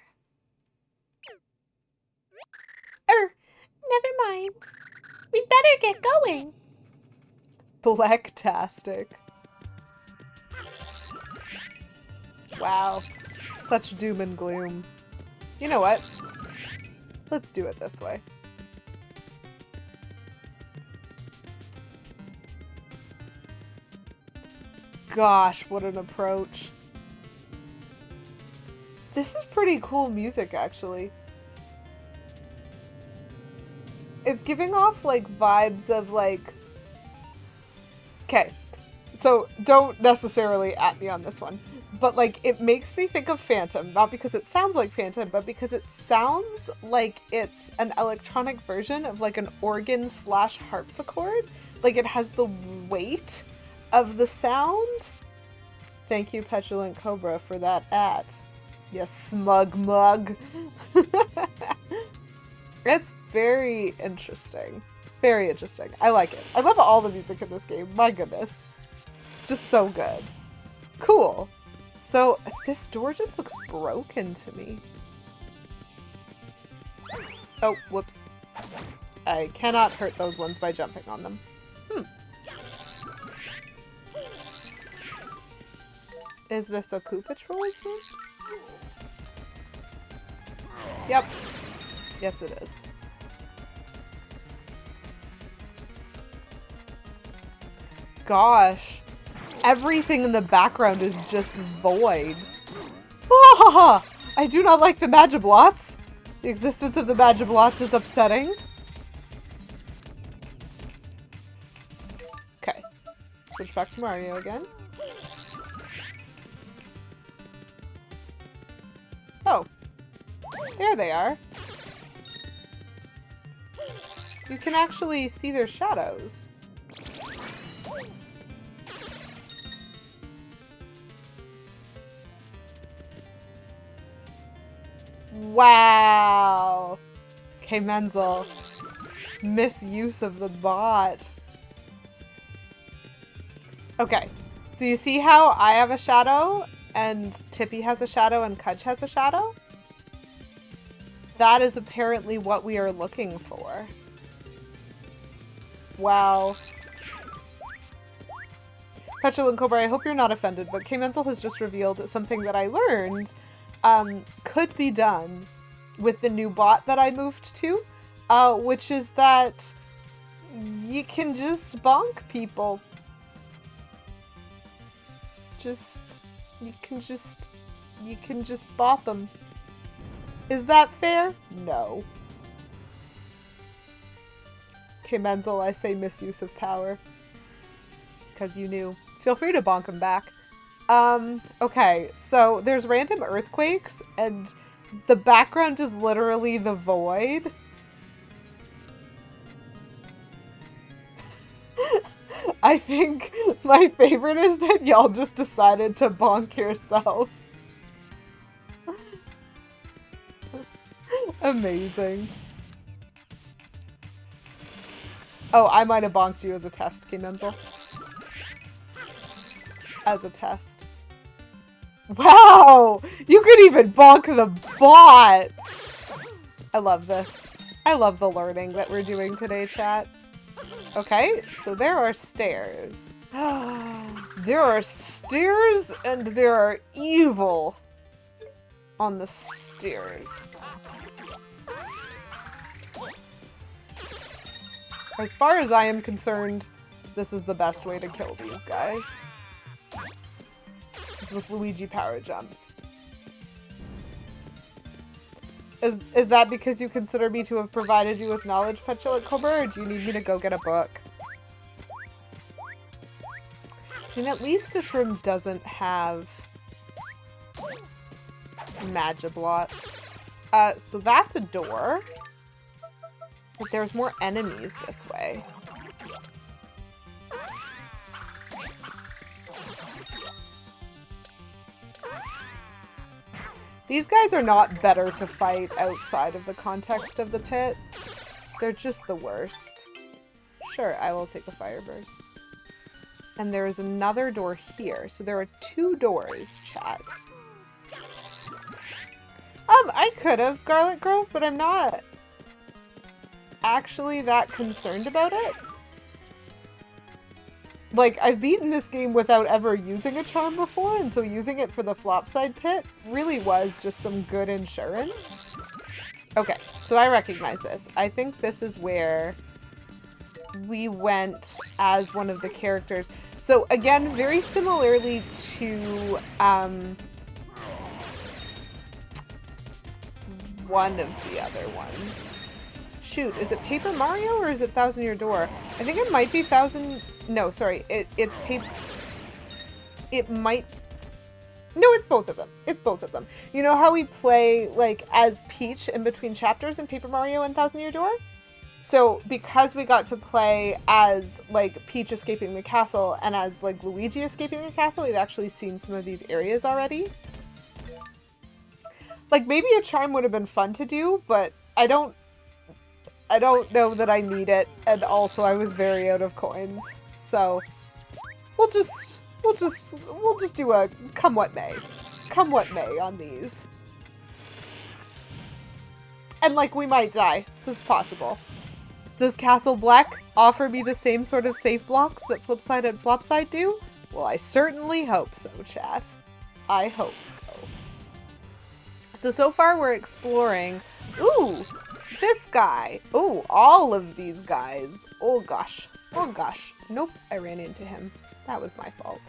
Never mind. We'd better get going. Blacktastic. Wow. Such doom and gloom. You know what? Let's do it this way. Gosh, what an approach. This is pretty cool music, actually. It's giving off, like, vibes of, like... Okay, so don't necessarily at me on this one. But, like, it makes me think of Phantom. Not because it sounds like Phantom, but because it sounds like it's an electronic version of, like, an organ / harpsichord. Like, it has the weight of the sound. Thank you, Petulant Cobra, for that you smug mug. It's very interesting. Very interesting. I like it. I love all the music in this game. My goodness. It's just so good. Cool. So, this door just looks broken to me. Oh, whoops. I cannot hurt those ones by jumping on them. Is this a Koopa Trolls room? Yep. Yes, it is. Gosh. Everything in the background is just void. Oh, I do not like the Magiblots. The existence of the Magiblots is upsetting. Okay. Switch back to Mario again. Oh. There they are. You can actually see their shadows. Wow. Okay, Menzel. Misuse of the bot. Okay. So you see how I have a shadow and Tippy has a shadow and Kudge has a shadow? That is apparently what we are looking for. Wow. Petulant Cobra, I hope you're not offended, but K-Menzel has just revealed something that I learned could be done with the new bot that I moved to, which is that you can just bonk people. You can just bop them. Is that fair? No. Okay, Menzel, I say misuse of power. Because you knew. Feel free to bonk him back. Okay, so there's random earthquakes, and the background is literally the void. I think my favorite is that y'all just decided to bonk yourself. Amazing. Oh, I might have bonked you as a test, K. Menzel. As a test. Wow! You could even bonk the bot! I love this. I love the learning that we're doing today, chat. Okay, so there are stairs. There are stairs and there are evil on the stairs. As far as I am concerned, this is the best way to kill these guys. Is with Luigi power jumps. Is that because you consider me to have provided you with knowledge, Petulant Cobra, or do you need me to go get a book? I mean, at least this room doesn't have Magiblots. So that's a door. But there's more enemies this way. These guys are not better to fight outside of the context of the pit. They're just the worst. Sure, I will take a fire burst. And there is another door here. So there are 2 doors, chat. I could have Garlic Grove, but I'm not actually that concerned about it. Like, I've beaten this game without ever using a charm before, and so using it for the flopside pit really was just some good insurance. Okay, so I recognize this. I think this is where we went as one of the characters. So again, very similarly to one of the other ones. Shoot, is it Paper Mario or is it Thousand Year Door? I think it might be No, sorry. It's Paper... It might... No, it's both of them. It's both of them. You know how we play, like, as Peach in between chapters in Paper Mario and Thousand Year Door? So, because we got to play as, like, Peach escaping the castle and as, like, Luigi escaping the castle, we've actually seen some of these areas already. Like, maybe a charm would have been fun to do, but I don't know that I need it, and also I was very out of coins. So we'll just do a come what may on these. And like, we might die. This is possible. Does Castle Black offer me the same sort of safe blocks that Flipside and Flopside do? Well, I certainly hope so, chat. I hope so. So far we're exploring. Ooh! This guy. Oh, all of these guys. Oh gosh. Oh gosh. Nope, I ran into him. That was my fault.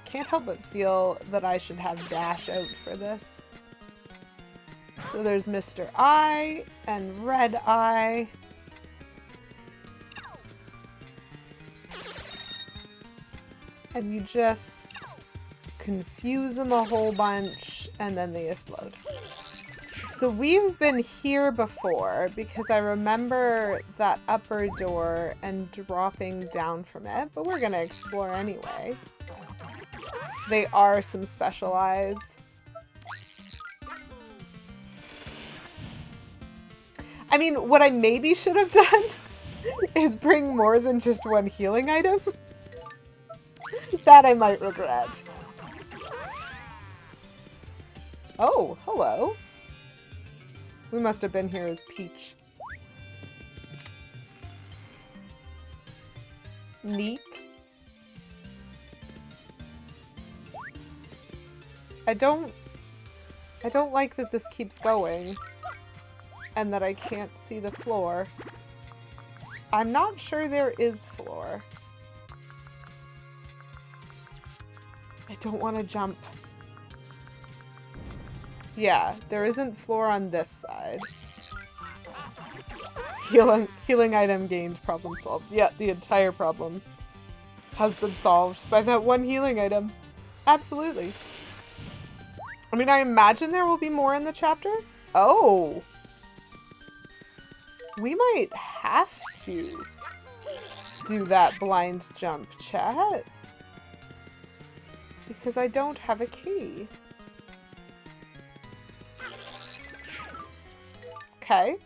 Can't help but feel that I should have dash out for this. So there's Mr. Eye and Red Eye. And you just confuse them a whole bunch and then they explode. So we've been here before because I remember that upper door and dropping down from it, but we're gonna explore anyway. They are some special eyes. I mean, what I maybe should have done is bring more than just one healing item. That I might regret. Oh, hello. We must have been here as Peach. Neat. I don't like that this keeps going and that I can't see the floor. I'm not sure there is floor. I don't want to jump. Yeah, there isn't floor on this side. Healing item gained, problem solved. Yeah, the entire problem has been solved by that one healing item. Absolutely. I mean, I imagine there will be more in the chapter. Oh. We might have to do that blind jump, chat. Because I don't have a key. Okay.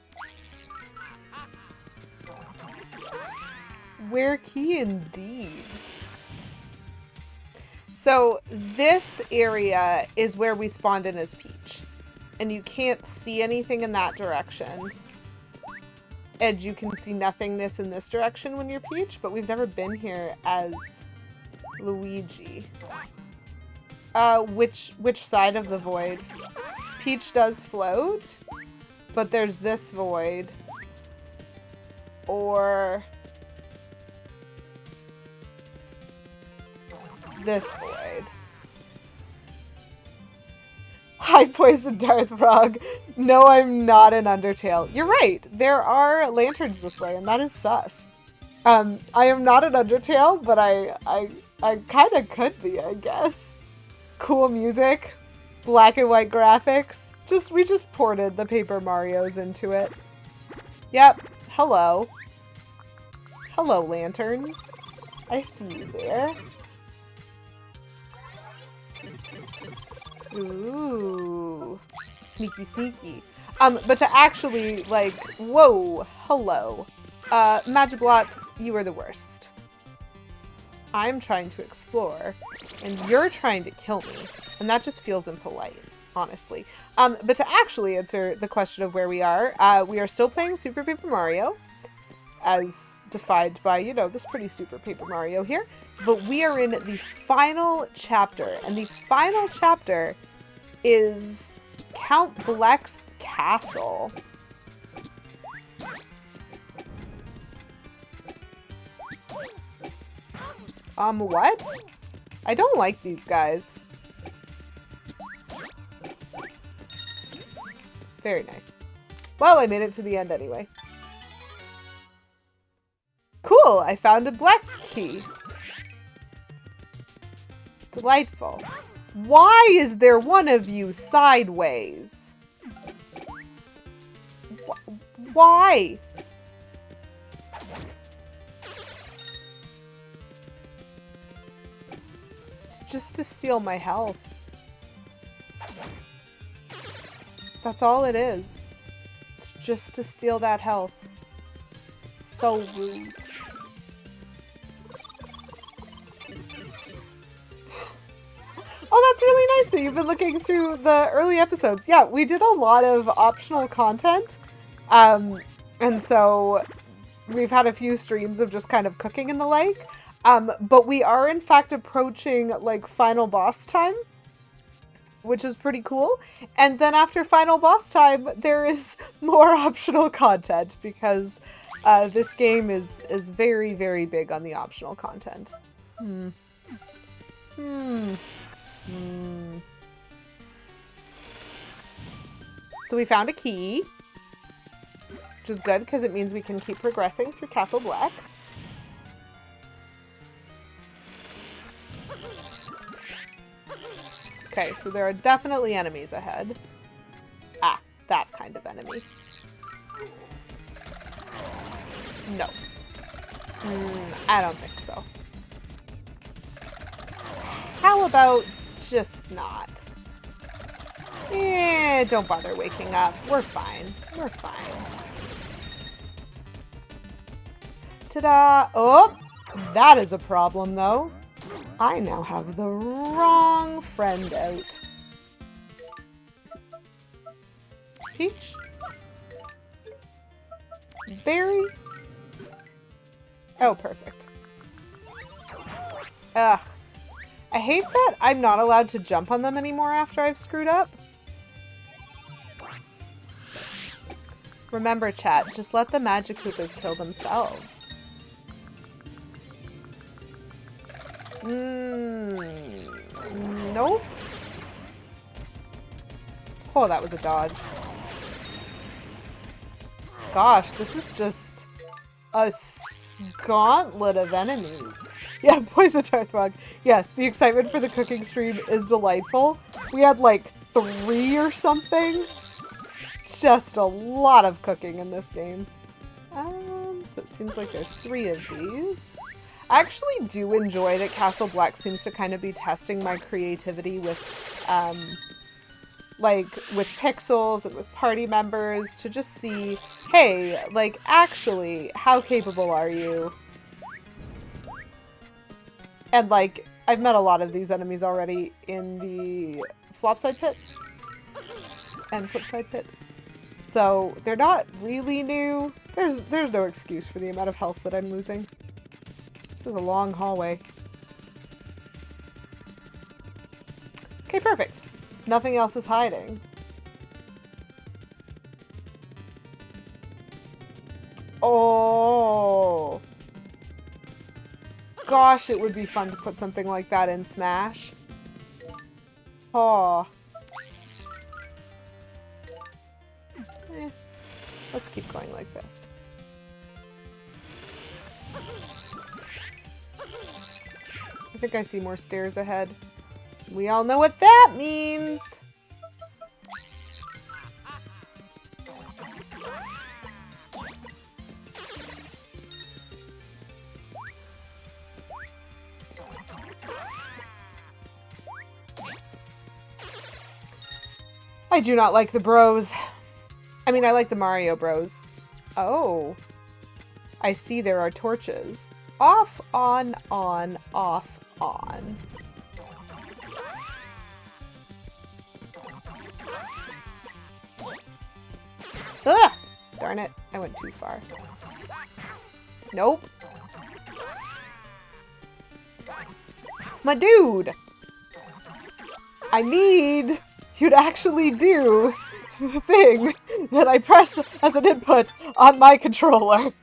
Where key indeed. So this area is where we spawned in as Peach. And you can't see anything in that direction. And you can see nothingness in this direction when you're Peach, but we've never been here as Luigi. Which side of the void? Peach does float, but there's this void. Or this void. Hi, Poison Darth Frog. No, I'm not in Undertale. You're right. There are lanterns this way, and that is sus. I am not in Undertale, but I kind of could be, I guess. Cool music, black and white graphics. We just ported the Paper Marios into it. Yep. Hello. Hello, lanterns. I see you there. Ooh. Sneaky, sneaky. But to actually, like, whoa, hello. Magiblots, you are the worst. I'm trying to explore, and you're trying to kill me. And that just feels impolite, honestly. But to actually answer the question of where we are still playing Super Paper Mario, as defined by, you know, this pretty Super Paper Mario here. But we are in the final chapter, and the final chapter is Count Bleck's castle. What? I don't like these guys. Very nice. Well, I made it to the end anyway. Cool, I found a black key. Delightful. Why is there one of you sideways? Why? It's just to steal my health. That's all it is. It's just to steal that health. So rude. Oh, that's really nice that you've been looking through the early episodes. Yeah, we did a lot of optional content. And so we've had a few streams of just kind of cooking and the like. But we are in fact approaching like final boss time, which is pretty cool. And then after final boss time, there is more optional content because this game is very, very big on the optional content. So we found a key, which is good because it means we can keep progressing through Castle Black. Okay, so there are definitely enemies ahead. Ah, that kind of enemy. No. I don't think so. How about just not? Don't bother waking up. We're fine. We're fine. Ta-da! Oh, that is a problem, though. I now have the wrong friend out. Peach? Berry? Oh, perfect. Ugh. I hate that I'm not allowed to jump on them anymore after I've screwed up. Remember, chat, just let the Magikoopas kill themselves. Nope. Oh, that was a dodge. Gosh, this is just a gauntlet of enemies. Yeah, Poison Darth Frog. Yes, the excitement for the cooking stream is delightful. We had like 3 or something. Just a lot of cooking in this game. So it seems like there's 3 of these. I actually do enjoy that Castle Black seems to kind of be testing my creativity with, like with pixels and with party members to just see, hey, like actually, how capable are you? And like, I've met a lot of these enemies already in the flopside pit and flipside pit. So they're not really new. There's no excuse for the amount of health that I'm losing. This is a long hallway. Okay, perfect. Nothing else is hiding. Oh. Gosh, it would be fun to put something like that in Smash. Oh. Let's keep going like this. I think I see more stairs ahead. We all know what that means! I do not like the bros. I mean, I like the Mario Bros. Oh. I see there are torches. Off, on, off, on. Ugh! Darn it. I went too far. Nope. My dude! I need you to actually do the thing that I press as an input on my controller.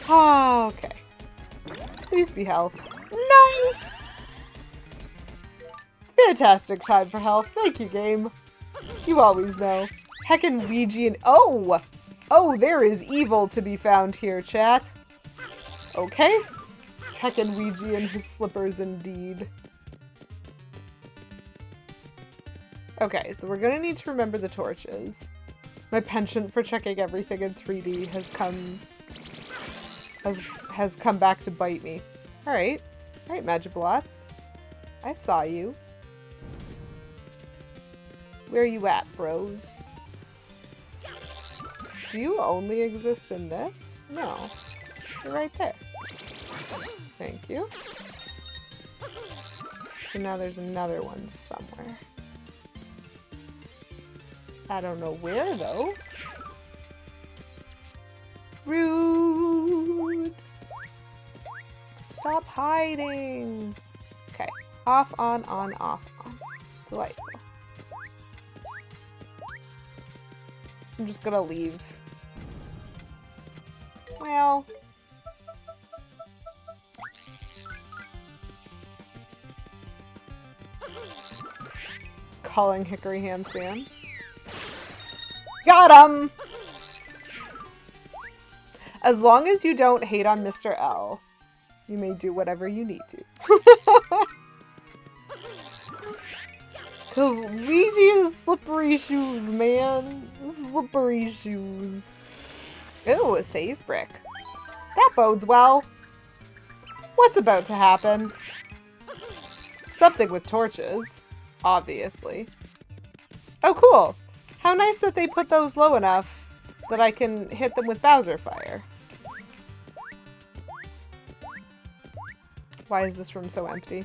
Okay. Please be health. Nice! Fantastic time for health. Thank you, game. You always know. Heckin' Ouija and... Oh! Oh, there is evil to be found here, chat. Okay. Heckin' Ouija and his slippers indeed. Okay, so we're gonna need to remember the torches. My penchant for checking everything in 3D has come back to bite me. Alright. Alright, Magiblots. I saw you. Where are you at, bros? Do you only exist in this? No. You're right there. Thank you. So now there's another one somewhere. I don't know where, though. Rude! Stop hiding! Okay. Off, on, off, on. Delightful. I'm just gonna leave. Well... Calling Hickory Ham Sam. Got him! As long as you don't hate on Mr. L, you may do whatever you need to. Cause Luigi is slippery shoes, man. Slippery shoes. Ooh, a save brick. That bodes well. What's about to happen? Something with torches. Obviously. Oh, cool. How nice that they put those low enough that I can hit them with Bowser Fire. Why is this room so empty?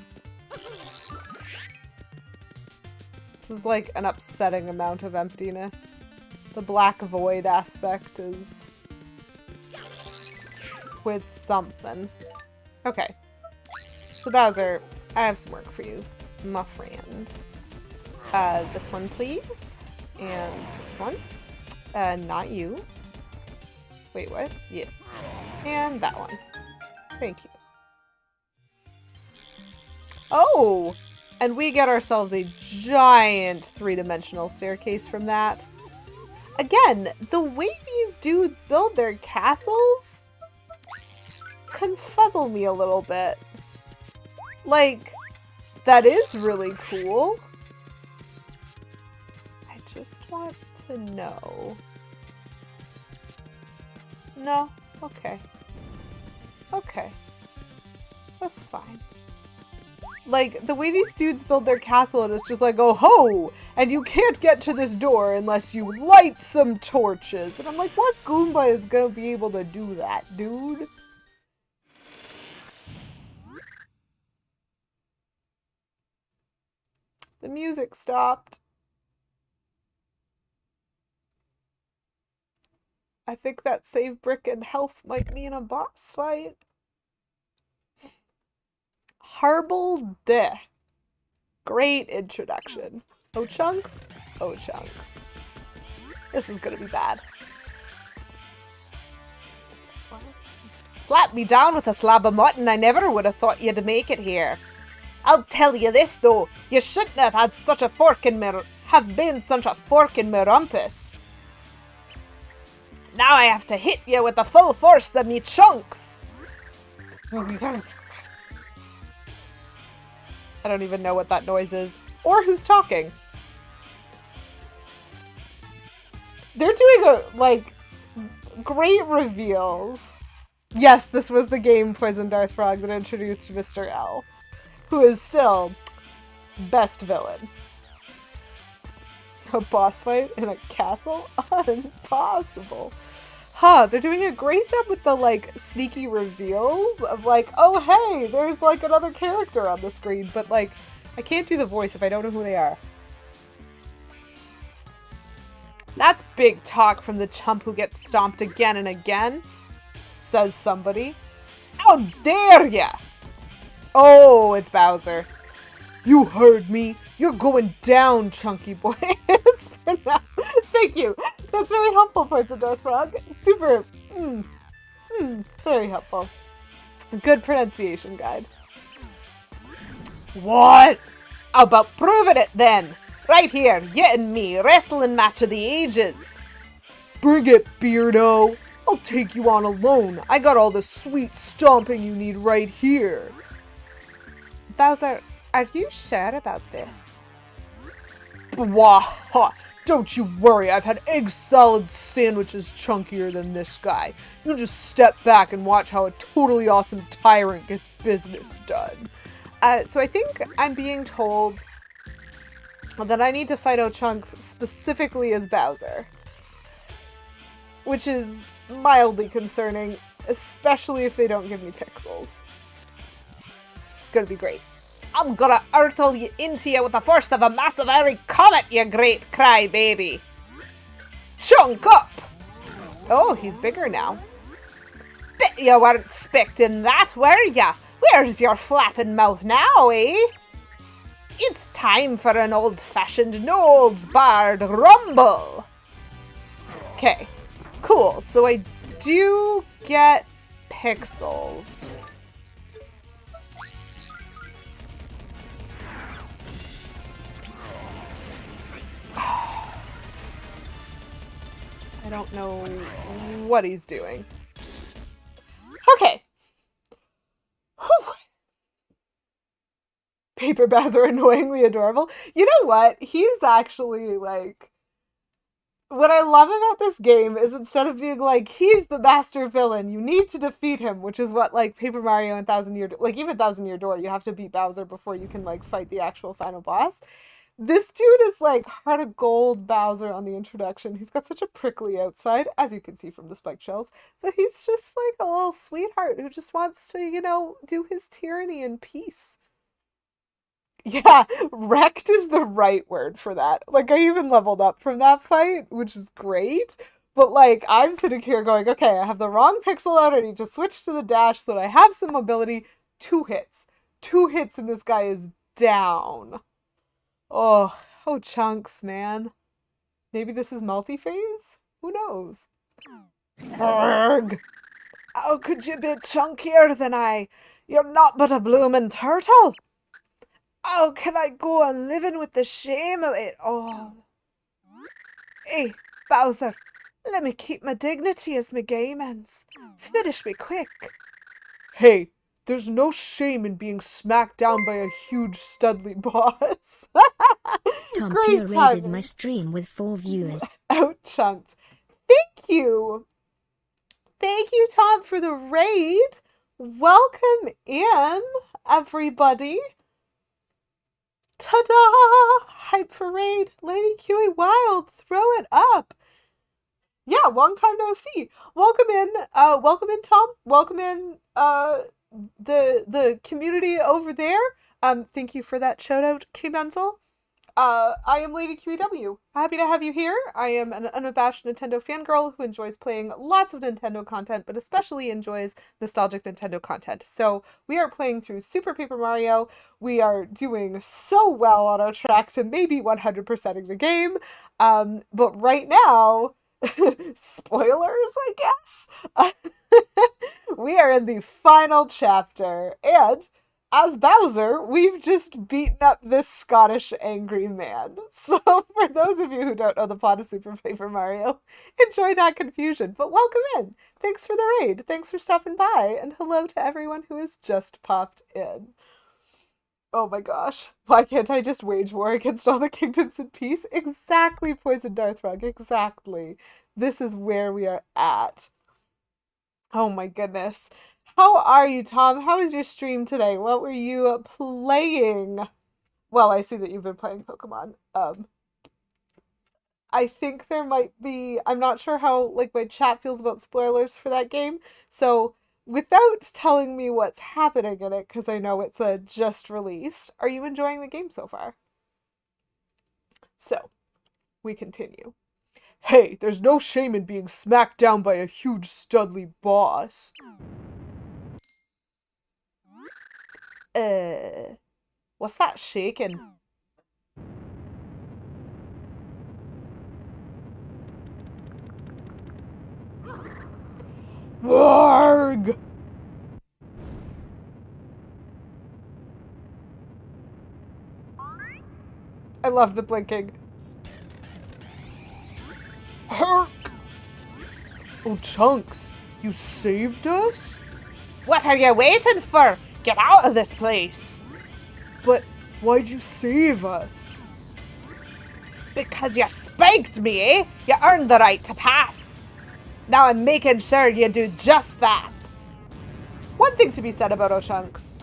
This is like an upsetting amount of emptiness. The black void aspect is with something. Okay. So Bowser, I have some work for you, my friend. This one, please. And this one. Not you. Wait, what? Yes. And that one. Thank you. Oh! And we get ourselves a giant three-dimensional staircase from that. Again, the way these dudes build their castles confuzzle me a little bit. Like, that is really cool. I just want to know. No? Okay. Okay. That's fine. Like, the way these dudes build their castle, and it's just like, oh ho! And you can't get to this door unless you light some torches. And I'm like, what Goomba is gonna be able to do that, dude? The music stopped. I think that save brick and health might mean a boss fight. Harble de. Great introduction. Oh chunks? Oh chunks. This is gonna be bad. Slap me down with a slab of mutton. I never would have thought you'd make it here. I'll tell you this though, you shouldn't have had such a fork in me, been such a fork in me rumpus. Now I have to hit you with the full force of me chunks. I don't even know what that noise is, or who's talking. They're doing great reveals. Yes, this was the game Poison Darth Frog that introduced Mr. L, who is still best villain. A boss fight in a castle? Impossible. Huh, they're doing a great job with the, sneaky reveals of, oh, hey, there's, another character on the screen, but, I can't do the voice if I don't know who they are. That's big talk from the chump who gets stomped again and again, says somebody. How dare ya! Oh, it's Bowser. You heard me. You're going down, chunky boy. Thank you. That's really helpful, Poison Darth Frog. Super, very helpful. Good pronunciation guide. What? How about proving it then? Right here, you and me, wrestling match of the ages. Bring it, Beardo. I'll take you on alone. I got all the sweet stomping you need right here. Bowser, are you sure about this? Bwah! Don't you worry, I've had egg salad sandwiches chunkier than this guy. You just step back and watch how a totally awesome tyrant gets business done. So I think I'm being told that I need to fight O'Chunks specifically as Bowser. Which is mildly concerning, especially if they don't give me pixels. It's gonna be great. I'm gonna hurtle you into you with the force of a massive airy comet, you great crybaby! Chunk up! Oh, he's bigger now. Bet you weren't expecting that, were ya? Where's your flapping mouth now, eh? It's time for an old-fashioned, no-holds-barred rumble! Okay, cool. So I do get pixels. I don't know what he's doing. Okay. Whew. Paper Bowser annoyingly adorable. You know what? He's actually what I love about this game is instead of being he's the master villain, you need to defeat him, which is what Paper Mario and Thousand Year even Thousand Year Door, you have to beat Bowser before you can fight the actual final boss. This dude is Heart of Gold Bowser on the introduction. He's got such a prickly outside, as you can see from the spiked shells, but he's just a little sweetheart who just wants to, do his tyranny in peace. Yeah, wrecked is the right word for that. I even leveled up from that fight, which is great. But I'm sitting here going, okay, I have the wrong pixel out. I need to switch to the dash so that I have some mobility. 2 hits. 2 hits and this guy is down. Oh chunks, man. Maybe this is multi-phase? Who knows? Arrgh. How could you be chunkier than I? You're not but a bloomin' turtle. How can I go on living with the shame of it all? Hey, Bowser, let me keep my dignity as my game ends. Finish me quick. Hey, there's no shame in being smacked down by a huge studly boss. Tom Great rated my stream with 4 viewers. Outchunked. Thank you. Thank you, Tom, for the raid. Welcome in, everybody. Ta-da! Hype for raid. Lady Kiwi Wild, throw it up. Yeah, long time no see. Welcome in, Tom. Welcome in, the community over there. Thank you for that shout out, K Benzel. I am Lady QEW. Happy to have you here. I am an unabashed Nintendo fangirl who enjoys playing lots of Nintendo content, but especially enjoys nostalgic Nintendo content. So we are playing through Super Paper Mario. We are doing so well on our track to maybe 100%ing the game. But right now, spoilers, I guess. We are in the final chapter, and as Bowser, we've just beaten up this Scottish angry man. So, for those of you who don't know the plot of Super Paper Mario, enjoy that confusion. But welcome in. Thanks for the raid. Thanks for stopping by. And hello to everyone who has just popped in. Oh my gosh. Why can't I just wage war against all the kingdoms in peace? Exactly, Poison Darthrug. Exactly. This is where we are at. Oh my goodness. How are you, Tom? How was your stream today? What were you playing? Well, I see that you've been playing Pokemon. I think there might be, I'm not sure how like my chat feels about spoilers for that game. So, without telling me what's happening in it cuz I know it's just released, are you enjoying the game so far? So, we continue. Hey, there's no shame in being smacked down by a huge studly boss. What's that shaking? Warg! I love the blinking. Herk! Oh, Chunks, you saved us? What are you waiting for? Get out of this place! But why'd you save us? Because you spanked me, eh? You earned the right to pass. Now I'm making sure you do just that. One thing to be said about Ochunks.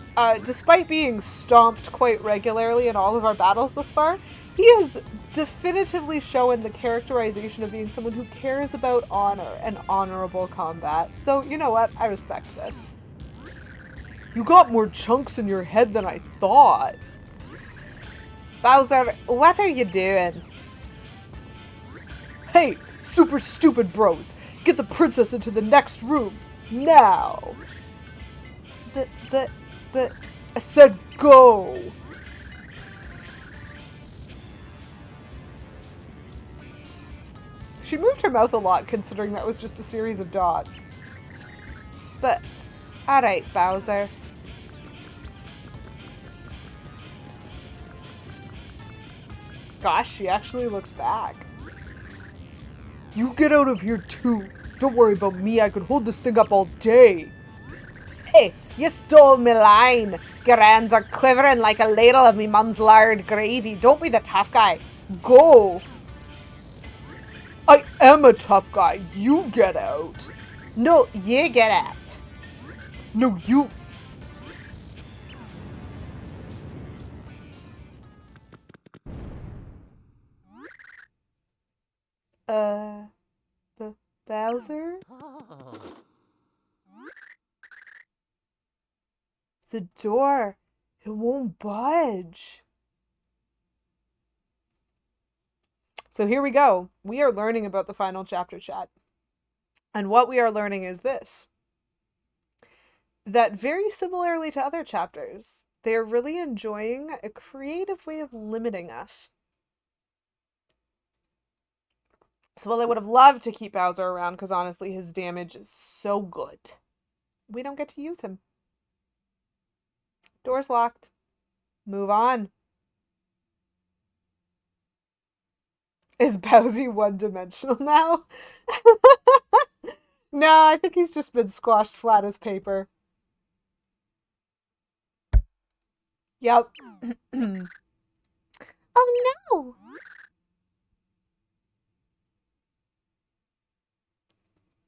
Despite being stomped quite regularly in all of our battles thus far, he has definitively shown the characterization of being someone who cares about honor and honorable combat. So, you know what? I respect this. You got more chunks in your head than I thought. Bowser, what are you doing? Hey, super stupid bros. Get the princess into the next room. Now. But, I said go. She moved her mouth a lot considering that was just a series of dots. But, alright, Bowser. Gosh, she actually looks back. You get out of here too. Don't worry about me, I could hold this thing up all day. Hey, you stole me line. Your hands are quivering like a ladle of me mum's lard gravy. Don't be the tough guy. Go. I am a tough guy. You get out. No, you get out. No, you... Bowser? The door. It won't budge. So here we go. We are learning about the final chapter, chat. And what we are learning is this. That very similarly to other chapters, they are really enjoying a creative way of limiting us. So while I would have loved to keep Bowser around, because honestly his damage is so good, we don't get to use him. Door's locked. Move on. Is Bowsy one-dimensional now? No, I think he's just been squashed flat as paper. Yep. Oh no!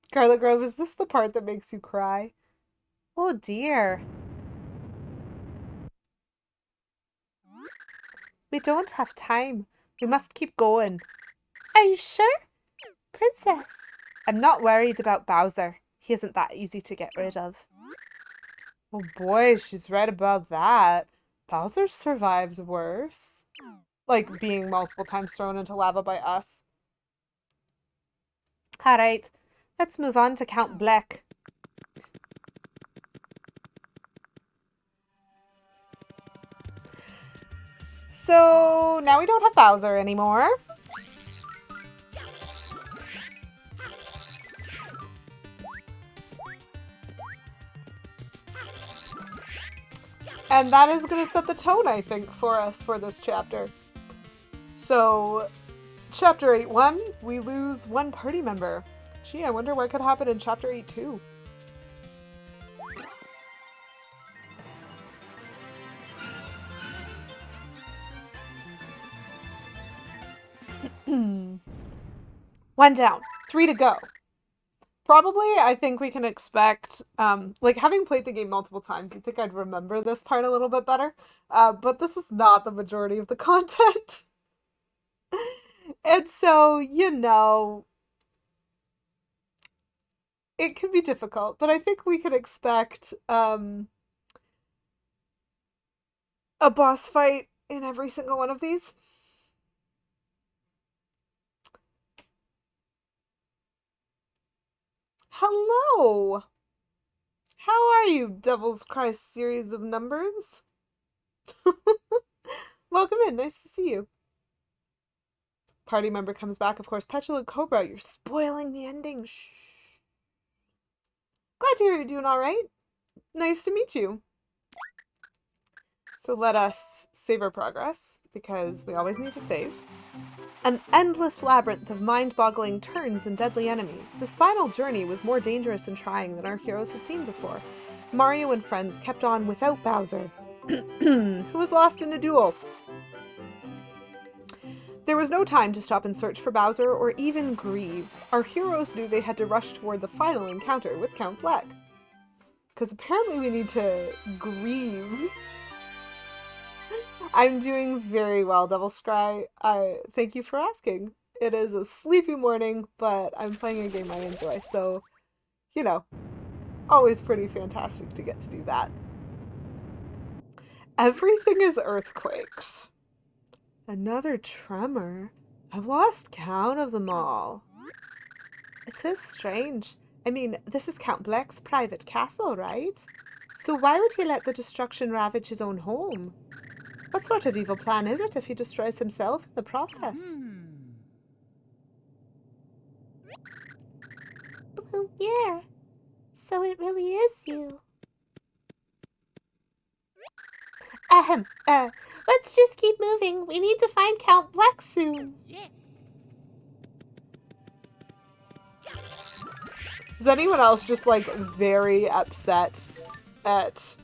Scarlet Grove, is this the part that makes you cry? Oh dear. We don't have time. We must keep going. Are you sure? Princess. I'm not worried about Bowser. He isn't that easy to get rid of. Oh boy, she's right about that. Bowser survived worse. Like being multiple times thrown into lava by us. Alright, let's move on to Count Bleck. So now we don't have Bowser anymore. And that is going to set the tone, I think, for us for this chapter. So, Chapter 8-1, we lose one party member. Gee, I wonder what could happen in Chapter 8-2. One down, 3 to go. Probably, I think we can expect, like, having played the game multiple times, you'd think I'd remember this part a little bit better. But this is not the majority of the content. And so, you know, it can be difficult, but I think we can expect, a boss fight in every single one of these. Hello! How are you, Devil's Christ series of numbers? Welcome in, nice to see you. Party member comes back, of course. Petulant Cobra, you're spoiling the ending. Shh. Glad to hear you're doing alright. Nice to meet you. So let us save our progress, because we always need to save. An endless labyrinth of mind-boggling turns and deadly enemies. This final journey was more dangerous and trying than our heroes had seen before. Mario and friends kept on without Bowser, who was lost in a duel. There was no time to stop and search for Bowser or even grieve. Our heroes knew they had to rush toward the final encounter with Count Bleck. Because apparently we need to grieve. I'm doing very well, Devil Scry. Thank you for asking. It is a sleepy morning, but I'm playing a game I enjoy, so, you know, always pretty fantastic to get to do that. Everything is earthquakes. Another tremor. I've lost count of them all. It is strange. I mean, this is Count Bleck's private castle, right? So why would he let the destruction ravage his own home? What sort of evil plan is it if he destroys himself in the process? Blue Bear. So it really is you. Let's just keep moving. We need to find Count Bleck soon. Is anyone else just, like, very upset at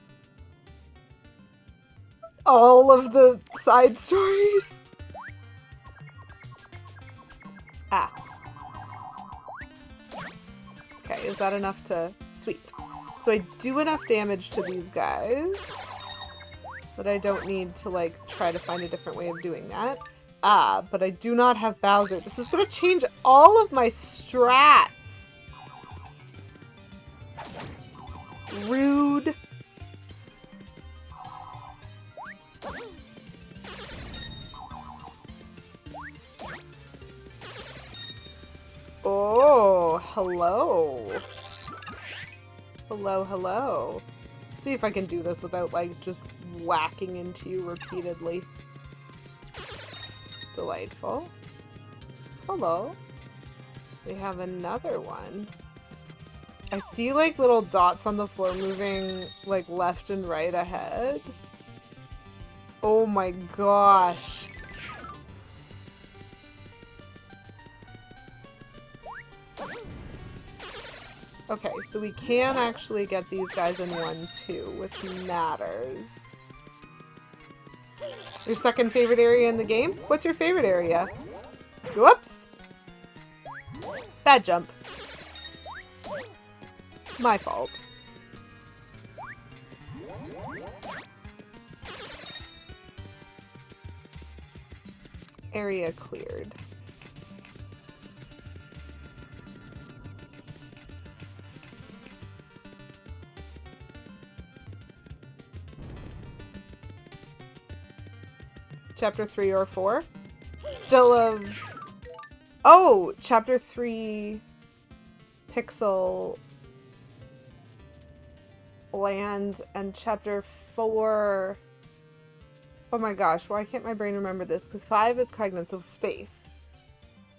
all of the side stories? Ah. Okay, is that enough to... Sweet. So I do enough damage to these guys that I don't need to, like, try to find a different way of doing that. Ah, but I do not have Bowser. This is going to change all of my strats. Rude. Oh, hello. Hello, hello. Let's see if I can do this without, like, just whacking into you repeatedly. Delightful. Hello. We have another one. I see, like, little dots on the floor moving, like, left and right ahead. Oh my gosh. Okay, so we can actually get these guys in one too, which matters. Your second favorite area in the game? What's your favorite area? Whoops! Bad jump. My fault. Area cleared. Chapter 3 or 4? Still of... Oh! Chapter 3... Pixel... Land, and Chapter 4... Oh my gosh, why can't my brain remember this? Because 5 is Cragnon, so space.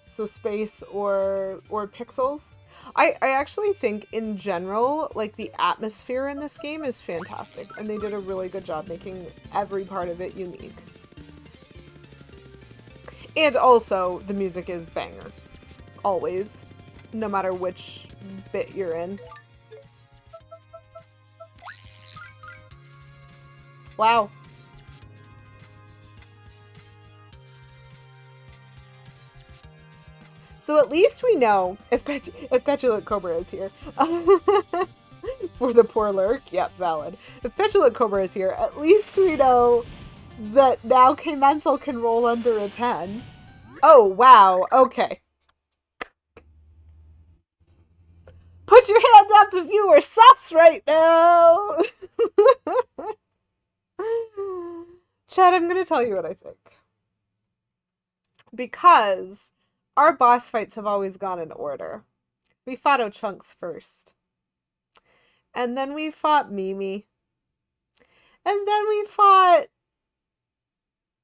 So space or pixels. I actually think, in general, like, the atmosphere in this game is fantastic. And they did a really good job making every part of it unique. And also, the music is banger. Always. No matter which bit you're in. Wow. So at least we know if Petulant Cobra is here. For the poor lurk. Yep, valid. If Petulant Cobra is here, at least we know that now K-Mental can roll under a 10. Oh, wow. Okay. Put your hand up if you were sus right now! Chad, I'm gonna tell you what I think. Because our boss fights have always gone in order. We fought O'Chunks first. And then we fought Mimi. And then we fought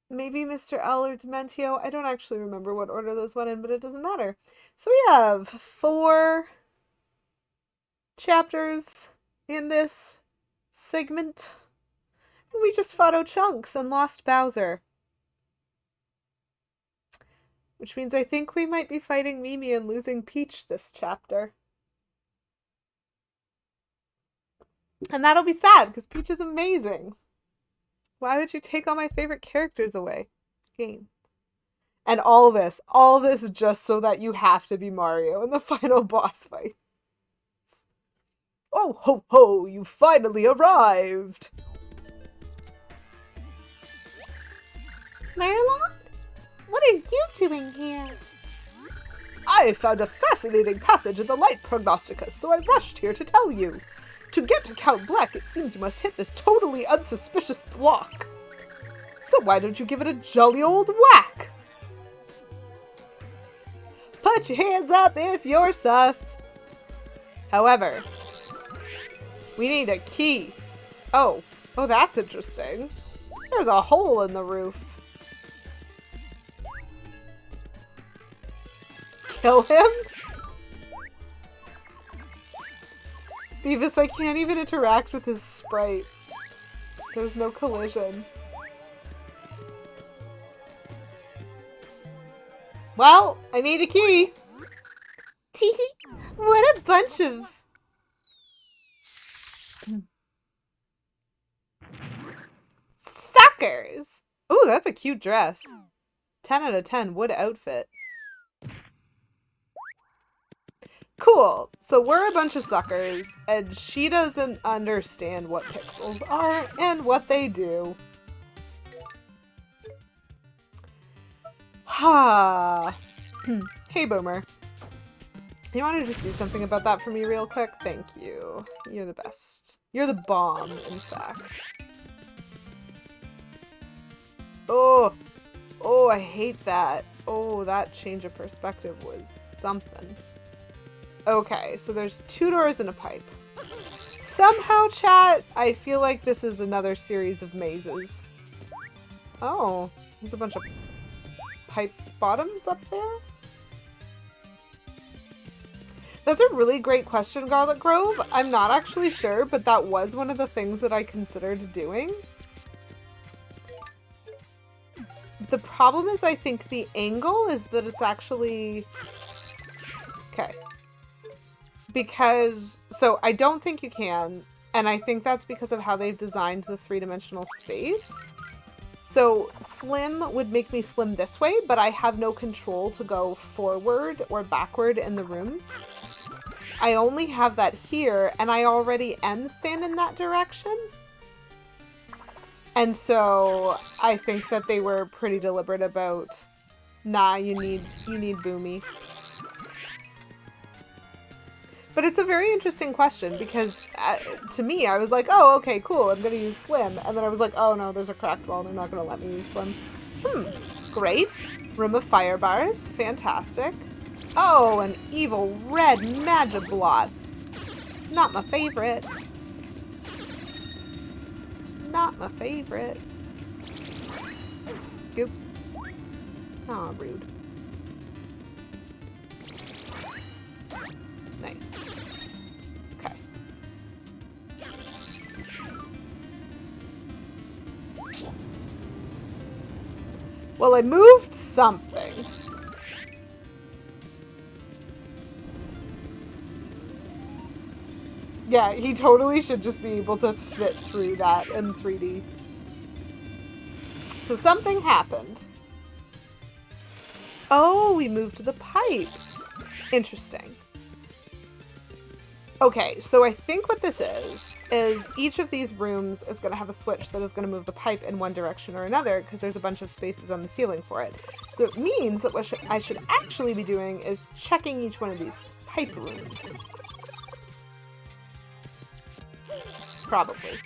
maybe Mr. L or Dementio. I don't actually remember what order those went in, but it doesn't matter. So we have 4 chapters in this segment. And we just fought O'Chunks and lost Bowser. Which means I think we might be fighting Mimi and losing Peach this chapter. And that'll be sad, because Peach is amazing. Why would you take all my favorite characters away? Game. And all this just so that you have to be Mario in the final boss fight. Oh ho ho, you finally arrived! Merlon? What are you doing here? I found a fascinating passage in the Light Prognosticus, so I rushed here to tell you. To get to Count Bleck, it seems you must hit this totally unsuspicious block. So why don't you give it a jolly old whack? Put your hands up if you're sus. However, we need a key. Oh, that's interesting. There's a hole in the roof. Kill him? Beavis, I can't even interact with his sprite. There's no collision. Well, I need a key. Teehee, what a bunch of... Suckers! Ooh, that's a cute dress. 10 out of 10 wood outfit. Cool. So we're a bunch of suckers, and she doesn't understand what pixels are and what they do. Ha. Hey, Boomer. You want to just do something about that for me real quick? Thank you. You're the best. You're the bomb, in fact. Oh, I hate that. Oh, that change of perspective was something. Okay, so there's 2 doors and a pipe. Somehow, chat, I feel like this is another series of mazes. Oh, there's a bunch of pipe bottoms up there? That's a really great question, Garlic Grove. I'm not actually sure, but that was one of the things that I considered doing. The problem is, I think the angle is that it's actually... Okay. Because... So, I don't think you can, and I think that's because of how they've designed the 3-dimensional space. So, slim would make me slim this way, but I have no control to go forward or backward in the room. I only have that here, and I already am thin in that direction. And so, I think that they were pretty deliberate about Nah, you need Boomy. But it's a very interesting question because to me, I was like, oh, okay, cool, I'm going to use Slim. And then I was like, oh no, there's a cracked wall. They're not going to let me use Slim. Great. Room of fire bars. Fantastic. Oh, an evil red Magiblots. Not my favorite. Not my favorite. Oops. Aw, rude. Nice. Okay. Well, I moved something. Yeah, he totally should just be able to fit through that in 3D. So something happened. Oh, we moved the pipe. Interesting. Okay, so I think what this is each of these rooms is going to have a switch that is going to move the pipe in one direction or another because there's a bunch of spaces on the ceiling for it. So it means that what I should actually be doing is checking each one of these pipe rooms. Probably.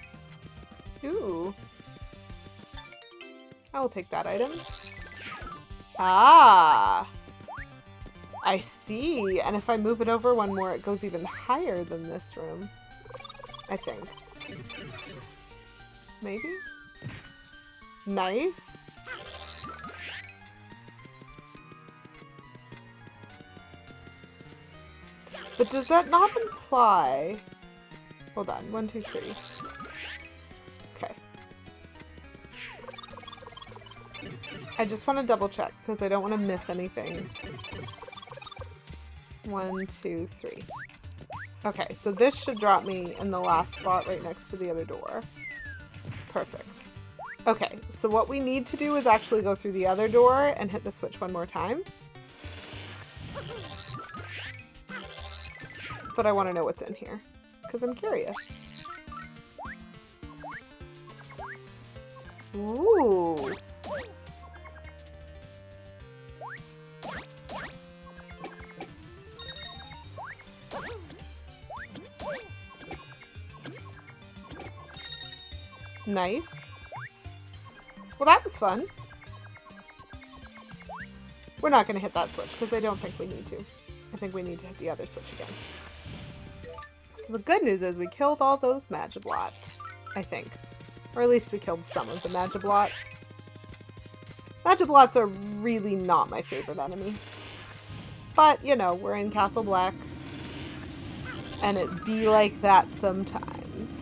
Ooh. I will take that item. Ah! I see. And if I move it over one more, it goes even higher than this room. I think. Maybe? Nice. But does that not imply... Hold on. 1, 2, 3. Okay. I just want to double check because I don't want to miss anything. 1, 2, 3. Okay, so this should drop me in the last spot right next to the other door. Perfect. Okay, so what we need to do is actually go through the other door and hit the switch one more time. But I want to know what's in here, because I'm curious. Ooh. Nice. Well, that was fun. We're not going to hit that switch because I don't think we need to. I think we need to hit the other switch again. So the good news is we killed all those Magiblots, I think. Or at least we killed some of the Magiblots. Magiblots are really not my favorite enemy. But, you know, we're in Castle Black. And it be like that sometimes.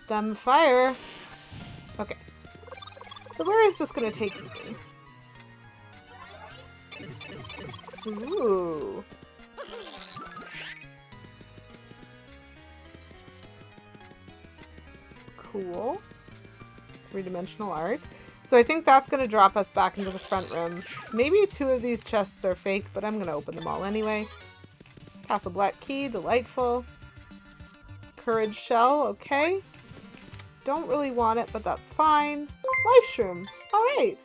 Them fire. Okay. So where is this going to take me? Ooh. Cool. Three-dimensional art. So I think that's going to drop us back into the front room. Maybe 2 of these chests are fake, but I'm going to open them all anyway. Castle Black key, delightful. Courage shell, okay. Don't really want it, but that's fine. Life shroom. Alright.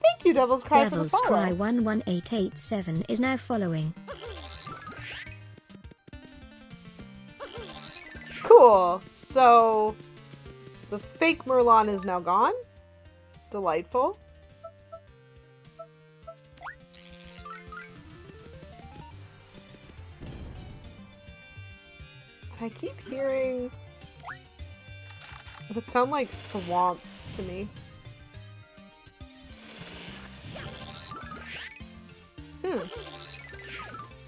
Thank you, Devil's Cry, for the Devil's follow. Cry 11887 is now following. Cool. So, the fake Merlon is now gone. Delightful. And I keep hearing... It sound like thwomps to me.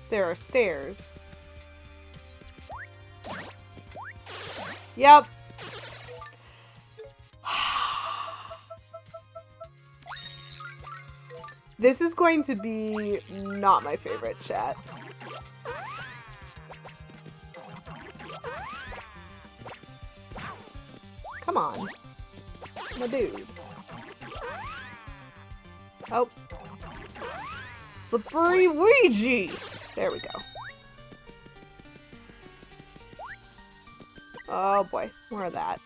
There are stairs. Yep. This is going to be not my favorite chat. Come on. My dude. Oh. Slippery Luigi! There we go. Oh boy, more of that.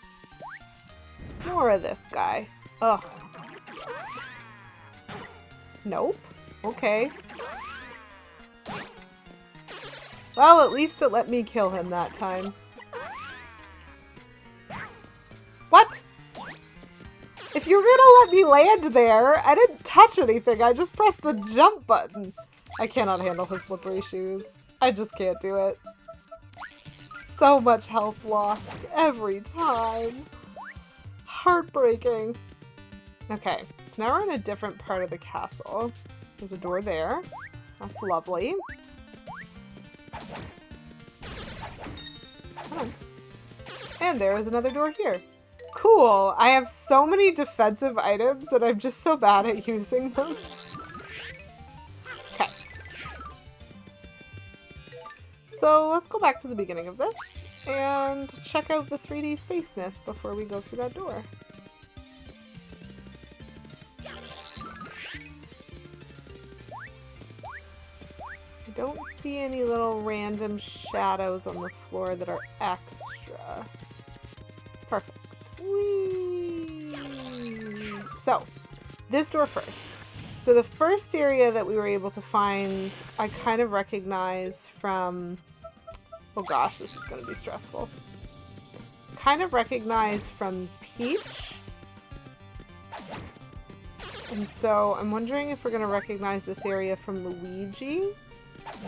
More of this guy. Ugh. Nope. Okay. Well, at least it let me kill him that time. What? If you're gonna let me land there, I didn't touch anything. I just pressed the jump button. I cannot handle his slippery shoes. I just can't do it. So much health lost every time. Heartbreaking. Okay, so now we're in a different part of the castle. There's a door there. That's lovely. Come on. And there is another door here. Cool. I have so many defensive items that I'm just so bad at using them. Okay. So let's go back to the beginning of this and check out the 3D Space Nest before we go through that door. I don't see any little random shadows on the floor that are extra. Perfect. Whee! So, this door first. So the first area that we were able to find, I kind of recognize from... Oh gosh, this is going to be stressful. Kind of recognize from Peach. And so I'm wondering if we're going to recognize this area from Luigi,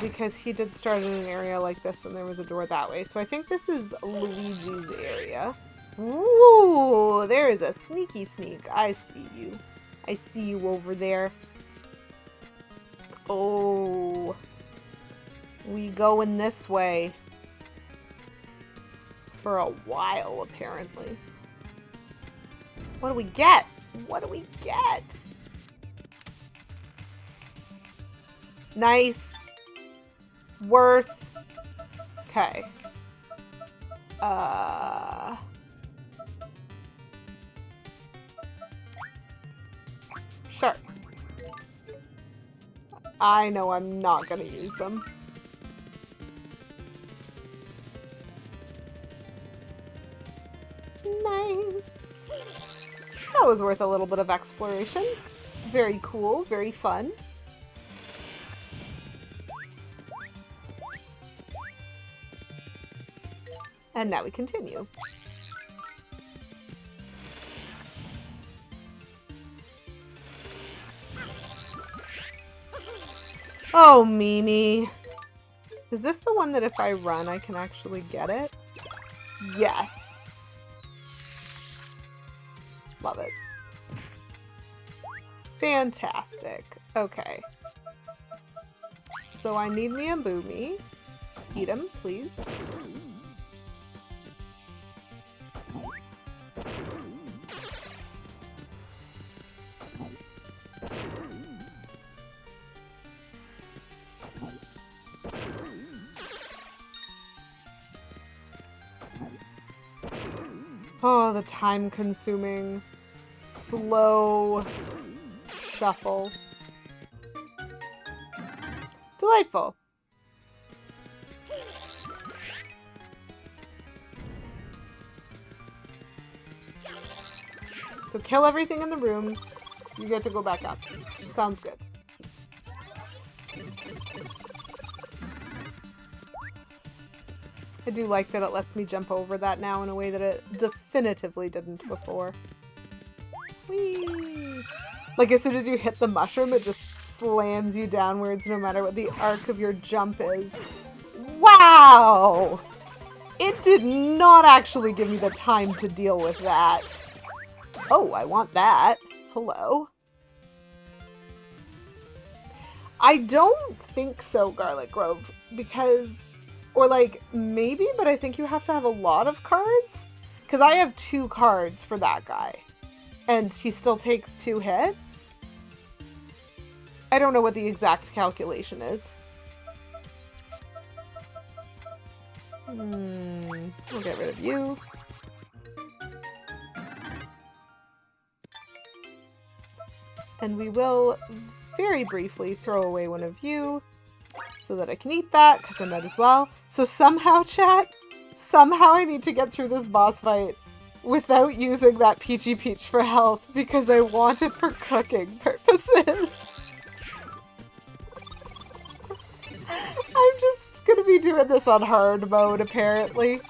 because he did start in an area like this and there was a door that way. So I think this is Luigi's area. Ooh, there is a sneaky sneak. I see you. I see you over there. Oh. We going this way. For a while, apparently. What do we get? What do we get? Nice. Worth. Okay. Sure. I know I'm not gonna use them. Nice. So that was worth a little bit of exploration. Very cool, very fun. And now we continue. Oh, Mimi. Is this the one that if I run, I can actually get it? Yes. Love it. Fantastic. Okay. So I need me a Boomy. Eat him, please. Oh, the time-consuming, slow shuffle. Delightful. So kill everything in the room. You get to go back up. Sounds good. I do like that it lets me jump over that now in a way that it definitively didn't before. Whee! Like as soon as you hit the mushroom, it just slams you downwards no matter what the arc of your jump is. Wow! It did not actually give me the time to deal with that. Oh, I want that. Hello. I don't think so, Garlic Grove, because... Or like, maybe, but I think you have to have a lot of cards. Because I have 2 cards for that guy. And he still takes 2 hits. I don't know what the exact calculation is. We'll get rid of you. And we will very briefly throw away one of you so that I can eat that, because I might as well. So somehow, chat, somehow I need to get through this boss fight without using that Peachy Peach for health, because I want it for cooking purposes. I'm just gonna be doing this on hard mode, apparently.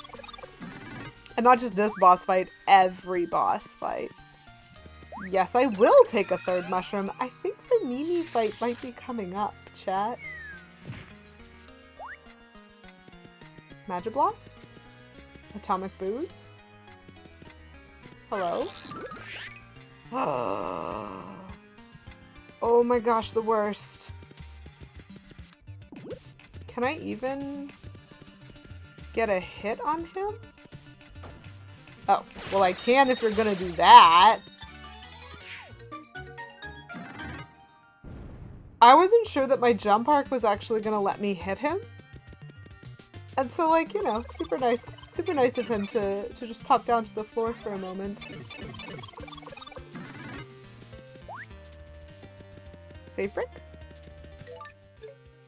And not just this boss fight, every boss fight. Yes, I will take a third mushroom. I think the Mimi fight might be coming up, chat. Magiblots? Atomic Booze? Hello? Oh my gosh, the worst. Can I even get a hit on him? Oh, well I can if you're gonna do that. I wasn't sure that my jump arc was actually gonna let me hit him. And so, like, you know, super nice of him to just pop down to the floor for a moment. Save brick?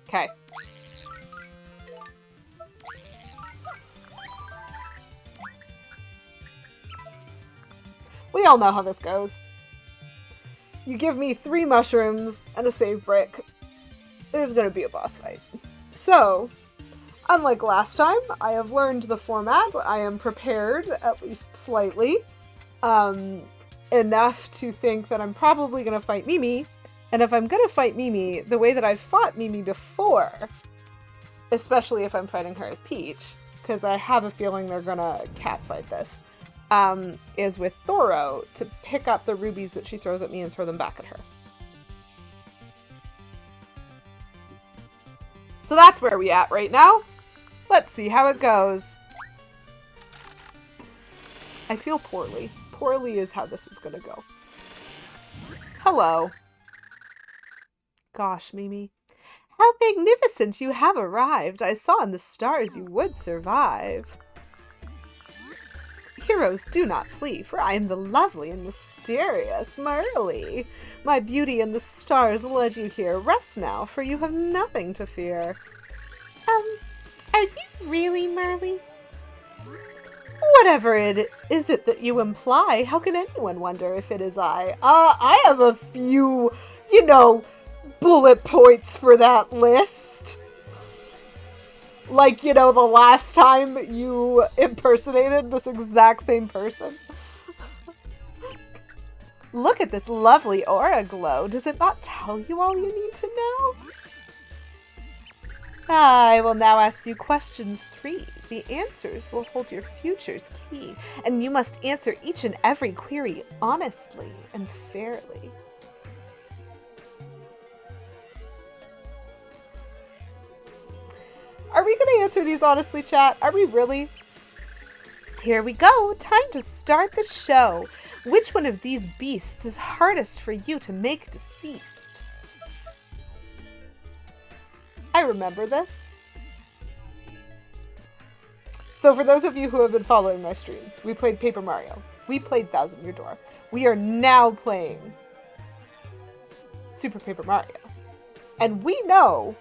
Okay. We all know how this goes. You give me 3 mushrooms and a save brick, there's gonna be a boss fight. So, unlike last time, I have learned the format. I am prepared, at least slightly, enough to think that I'm probably gonna fight Mimi. And if I'm gonna fight Mimi, the way that I've fought Mimi before, especially if I'm fighting her as Peach, because I have a feeling they're gonna catfight this, is with Thoro to pick up the rubies that she throws at me and throw them back at her. So that's where we're at right now. Let's see how it goes. I feel poorly. Poorly is how this is gonna go. Hello. Gosh, Mimi. How magnificent you have arrived. I saw in the stars you would survive. Heroes do not flee, for I am the lovely and mysterious Merly. My beauty and the stars led you here. Rest now, for you have nothing to fear. Are you really Merly? Whatever is it that you imply? How can anyone wonder if it is I? I have a few, you know, bullet points for that list. Like, you know, the last time you impersonated this exact same person. Look at this lovely aura glow. Does it not tell you all you need to know? I will now ask you questions 3. The answers will hold your future's key, and you must answer each and every query honestly and fairly. Are we going to answer these honestly, chat? Are we really? Here we go. Time to start the show. Which one of these beasts is hardest for you to make deceased? I remember this. So for those of you who have been following my stream, we played Paper Mario. We played Thousand Year Door. We are now playing Super Paper Mario. And we know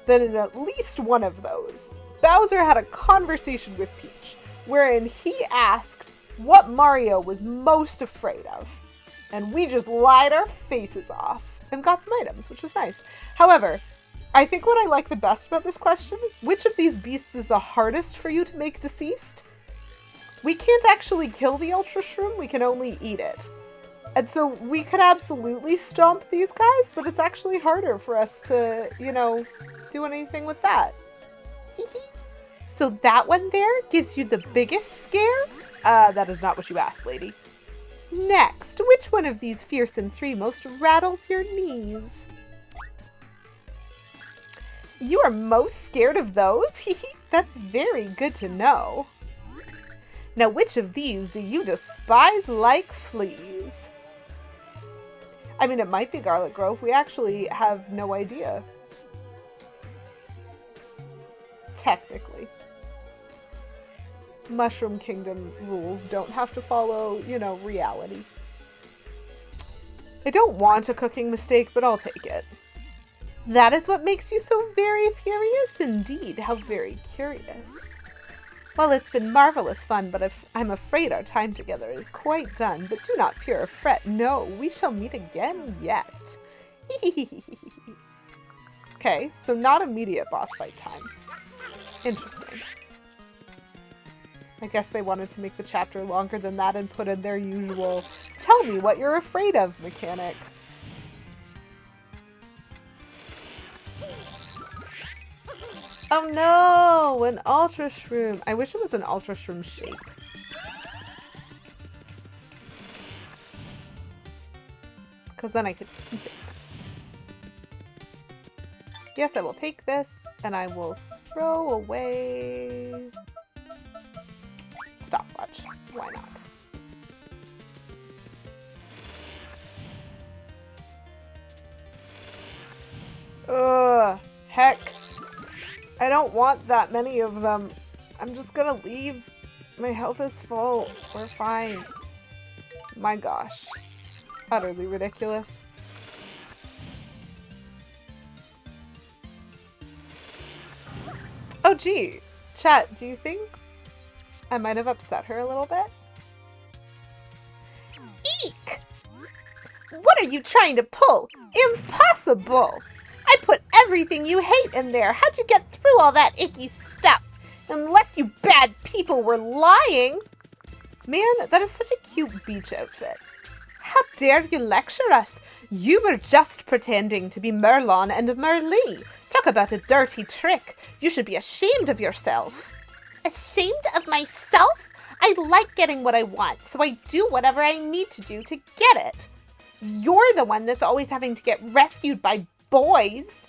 that in at least one of those, Bowser had a conversation with Peach, wherein he asked what Mario was most afraid of. And we just lied our faces off and got some items, which was nice. However, I think what I like the best about this question, which of these beasts is the hardest for you to make deceased? We can't actually kill the Ultra Shroom, we can only eat it. And so we could absolutely stomp these guys, but it's actually harder for us to, you know, do anything with that. So that one there gives you the biggest scare? That is not what you asked, lady. Next, which one of these fearsome 3 most rattles your knees? You are most scared of those? That's very good to know. Now, which of these do you despise like fleas? I mean, it might be Garlic Grove. We actually have no idea. Technically. Mushroom Kingdom rules don't have to follow, you know, reality. I don't want a cooking mistake, but I'll take it. That is what makes you so very furious indeed. How very curious. Well, it's been marvelous fun, but I'm afraid our time together is quite done. But do not fear or fret. No, we shall meet again yet. Okay, so not immediate boss fight time. Interesting. I guess they wanted to make the chapter longer than that and put in their usual "tell me what you're afraid of" mechanic. Oh no! An Ultra Shroom! I wish it was an Ultra Shroom shape. Because then I could keep it. Yes, I will take this, and I will throw away... stopwatch. Why not? Ugh, heck. I don't want that many of them. I'm just gonna leave. My health is full. We're fine. My gosh. Utterly ridiculous. Oh gee, chat, do you think I might have upset her a little bit? Eek! What are you trying to pull? Impossible! I put everything you hate in there. How'd you get through all that icky stuff? Unless you bad people were lying. Man, that is such a cute beach outfit. How dare you lecture us? You were just pretending to be Merlon and Merlee. Talk about a dirty trick. You should be ashamed of yourself. Ashamed of myself? I like getting what I want, so I do whatever I need to do to get it. You're the one that's always having to get rescued by boys.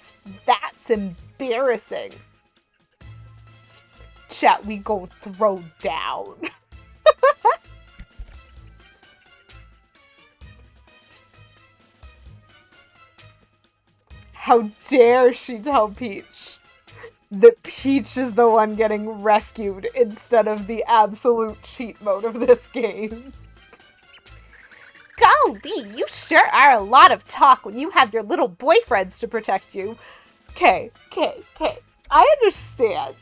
That's embarrassing. Chat, we go throw down. How dare she tell Peach that Peach is the one getting rescued instead of the absolute cheat mode of this game. Golly, you sure are a lot of talk when you have your little boyfriends to protect you. Okay. I understand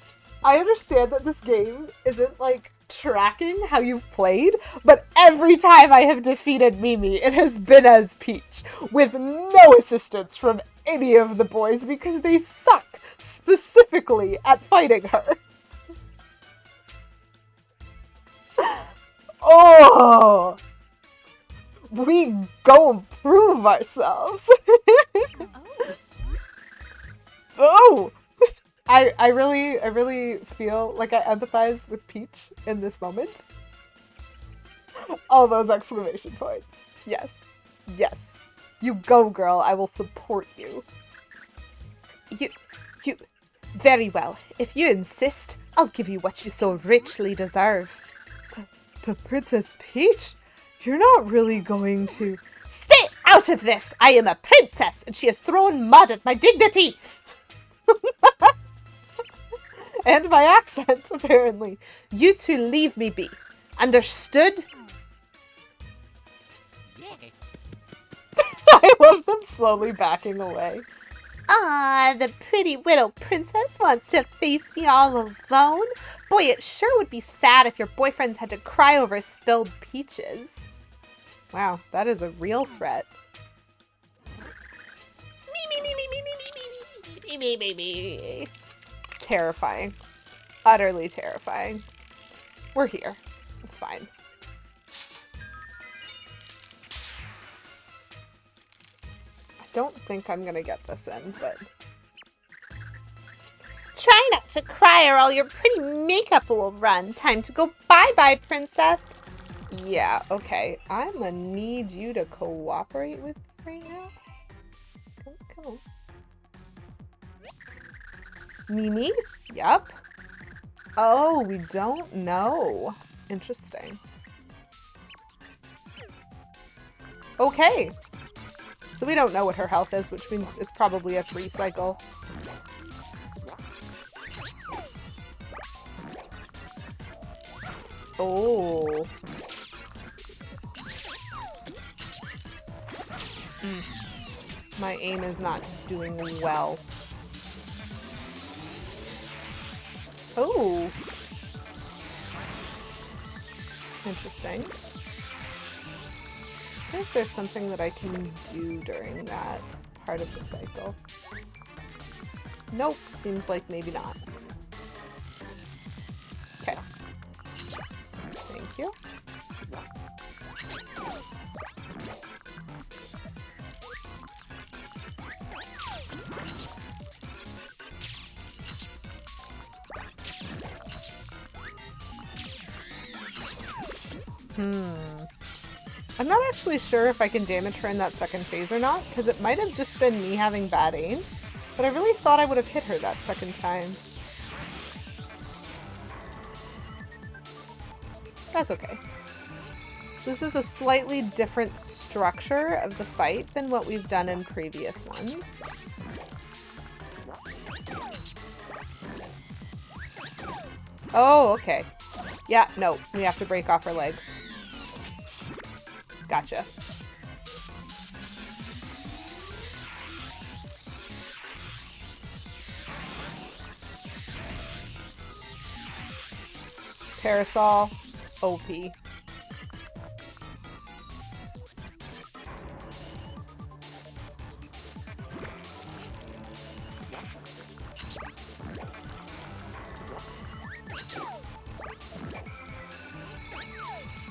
that this game isn't, like, tracking how you've played, but every time I have defeated Mimi, it has been as Peach, with no assistance from any of the boys because they suck specifically at fighting her. Oh! We go and prove ourselves. Oh! I really feel like I empathize with Peach in this moment. All those exclamation points. Yes. Yes. You go, girl. I will support you. You, very well. If you insist, I'll give you what you so richly deserve. But Princess Peach, you're not really going to... Stay out of this! I am a princess, and she has thrown mud at my dignity! And my accent, apparently. You two leave me be. Understood? I love them slowly backing away. Ah, the pretty widow princess wants to face me all alone? Boy, it sure would be sad if your boyfriends had to cry over spilled peaches. Wow, that is a real threat. Me. Terrifying. Utterly terrifying. We're here. It's fine. I don't think I'm gonna get this in, but... Try not to cry or all your pretty makeup will run. Time to go bye-bye, princess. Yeah, okay. I'm gonna need you to cooperate with me right now. Come on. Mimi? Yep. Oh, we don't know. Interesting. Okay. So we don't know what her health is, which means it's probably a 3 cycle. Oh. My aim is not doing well. Oh. Interesting. I wonder if there's something that I can do during that part of the cycle. Nope, seems like maybe not. Okay. Thank you. I'm not actually sure if I can damage her in that second phase or not, because it might have just been me having bad aim, but I really thought I would have hit her that second time. That's okay. So this is a slightly different structure of the fight than what we've done in previous ones. Oh, okay. Yeah, no, we have to break off her legs. Gotcha. Parasol, OP.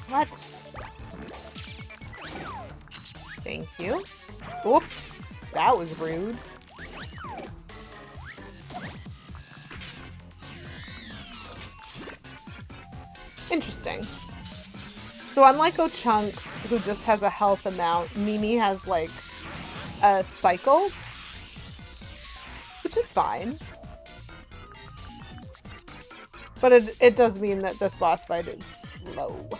What? Thank you. Whoop. That was rude. Interesting. So unlike O'Chunks, who just has a health amount, Mimi has like a cycle, which is fine. But it does mean that this boss fight is slow.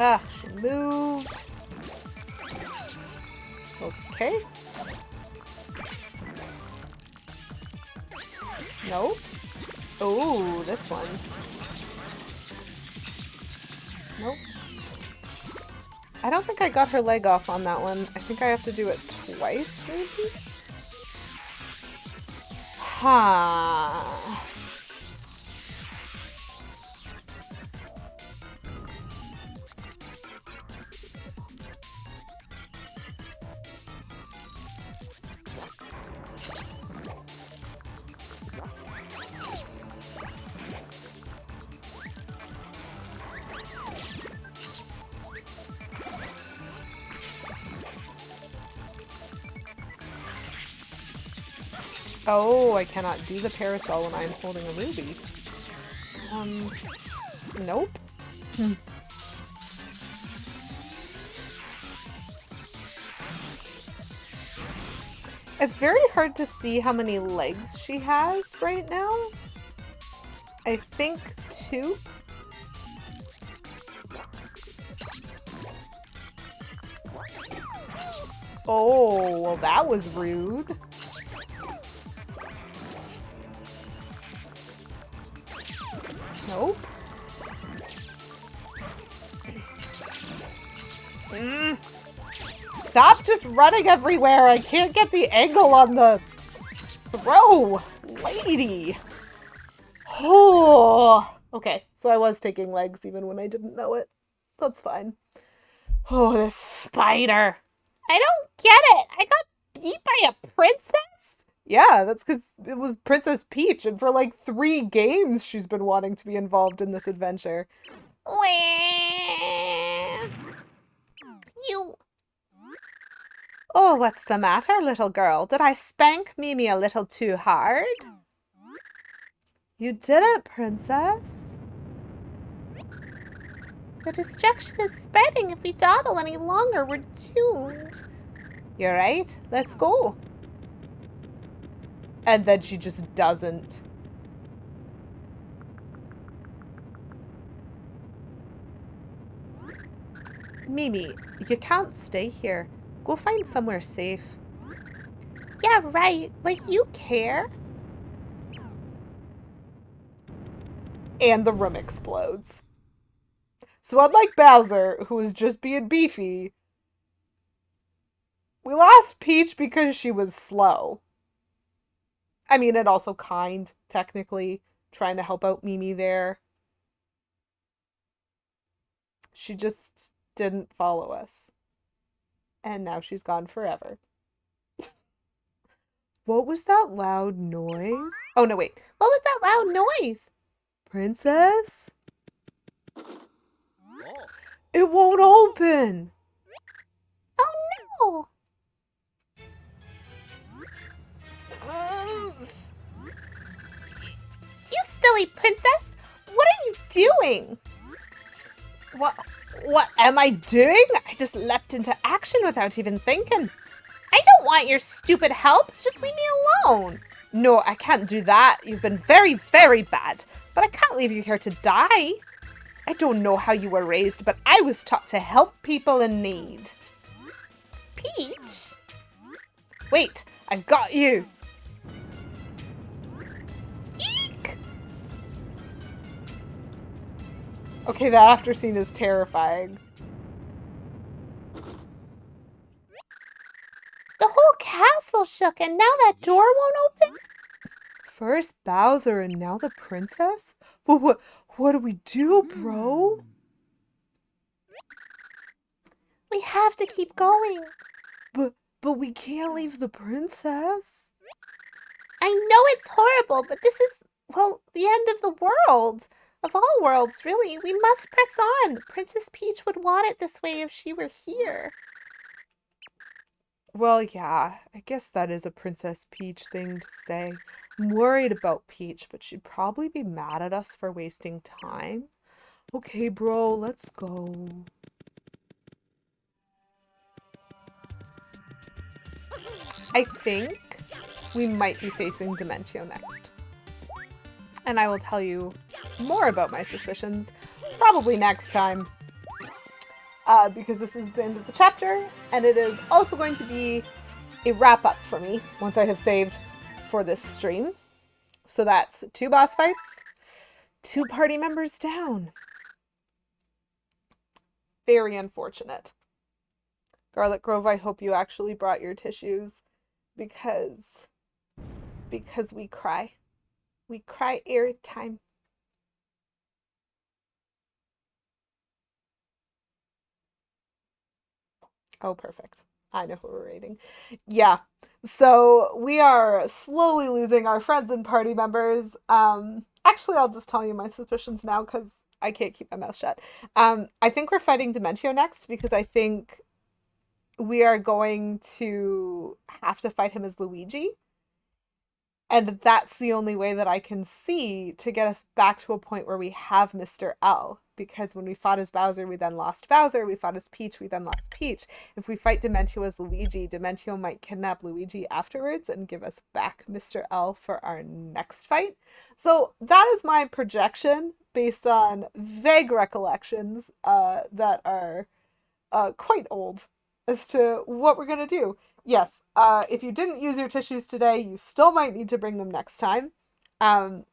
Ah, she moved. Okay. Nope. Oh, this one. Nope. I don't think I got her leg off on that one. I think I have to do it twice, maybe? Huh. Oh, I cannot do the parasol when I'm holding a ruby. Nope. It's very hard to see how many legs she has right now. I think 2. Oh, well that was rude. Nope. Stop just running everywhere. I can't get the angle on the throw, lady. Oh. Okay, so I was taking legs even when I didn't know it. That's fine. Oh, this spider. I don't get it. I got beat by a princess? Yeah, that's because it was Princess Peach, and for like 3 games she's been wanting to be involved in this adventure. You... Oh, what's the matter, little girl? Did I spank Mimi a little too hard? You didn't, princess. The destruction is spreading. If we dawdle any longer, we're doomed. You're right. Let's go. And then she just doesn't. Mimi, you can't stay here. Go find somewhere safe. Yeah, right. Like, you care? and the room explodes. So unlike Bowser, who was just being beefy, we lost Peach because she was slow. I mean, and also kind, technically, trying to help out Mimi there. She just didn't follow us. And now she's gone forever. What was that loud noise? Oh, no, wait. What was that loud noise? Princess? It won't open! Oh no! You silly princess! What are you doing? What am I doing? I just leapt into action without even thinking. I don't want your stupid help. Just leave me alone. No, I can't do that. You've been very, very bad. But I can't leave you here to die. I don't know how you were raised, but I was taught to help people in need. Peach? Wait, I've got you. Eek! Okay, that after scene is terrifying. The whole castle shook and now that door won't open? First Bowser and now the princess? What do we do, bro? We have to keep going. But we can't leave the princess. I know it's horrible, but this is, well, the end of the world. Of all worlds, really. We must press on. Princess Peach would want it this way if she were here. Well, yeah, I guess that is a Princess Peach thing to say. I'm worried about Peach, but she'd probably be mad at us for wasting time. Okay, bro, let's go. I think we might be facing Dementio next. And I will tell you more about my suspicions probably next time. Because this is the end of the chapter, and it is also going to be a wrap-up for me once I have saved for this stream. So that's 2 boss fights, 2 party members down. Very unfortunate. Garlic Grove, I hope you actually brought your tissues because we cry. We cry every time. Oh, perfect. I know who we're rating. Yeah. So we are slowly losing our friends and party members. Actually, I'll just tell you my suspicions now because I can't keep my mouth shut. I think we're fighting Dementio next because I think we are going to have to fight him as Luigi. And that's the only way that I can see to get us back to a point where we have Mr. L. Because when we fought as Bowser, we then lost Bowser. We fought as Peach, we then lost Peach. If we fight Dementio as Luigi, Dementio might kidnap Luigi afterwards and give us back Mr. L for our next fight. So that is my projection based on vague recollections that are quite old as to what we're going to do. Yes, if you didn't use your tissues today, you still might need to bring them next time.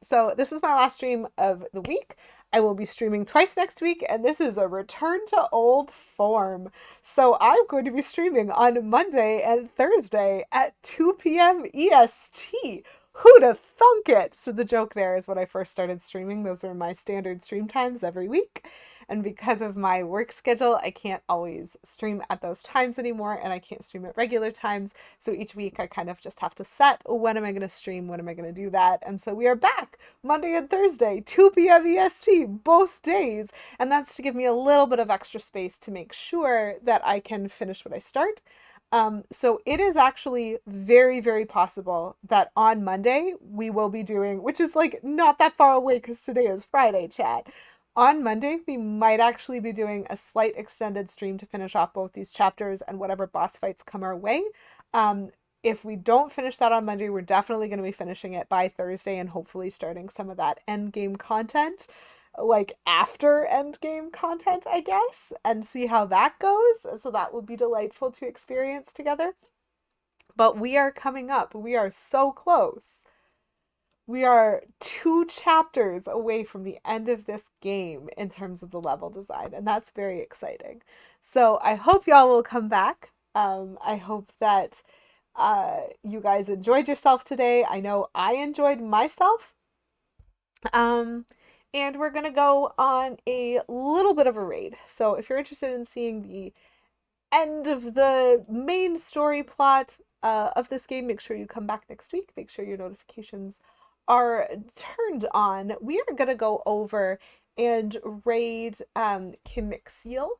So this is my last stream of the week. I will be streaming twice next week, and this is a return to old form. So I'm going to be streaming on Monday and Thursday at 2 p.m. EST. Who'd have thunk it? So the joke there is when I first started streaming, those were my standard stream times every week. And because of my work schedule, I can't always stream at those times anymore, and I can't stream at regular times. So each week I kind of just have to set, when am I going to stream? When am I going to do that? And so we are back Monday and Thursday, 2 p.m. EST, both days. And that's to give me a little bit of extra space to make sure that I can finish what I start. So it is actually very, very possible that on Monday we will be doing, which is like not that far away because today is Friday, chat. On Monday, we might actually be doing a slight extended stream to finish off both these chapters and whatever boss fights come our way. If we don't finish that on Monday, we're definitely going to be finishing it by Thursday and hopefully starting some of that end game content, like after end game content, I guess, and see how that goes. So that will be delightful to experience together. But we are coming up. We are so close. we are 2 chapters away from the end of this game in terms of the level design, and that's very exciting. So I hope y'all will come back. I hope that you guys enjoyed yourself today. I know I enjoyed myself. And we're gonna go on a little bit of a raid. So if you're interested in seeing the end of the main story plot of this game, make sure you come back next week. Make sure your notifications are turned on. We are gonna go over and raid Kimixiel,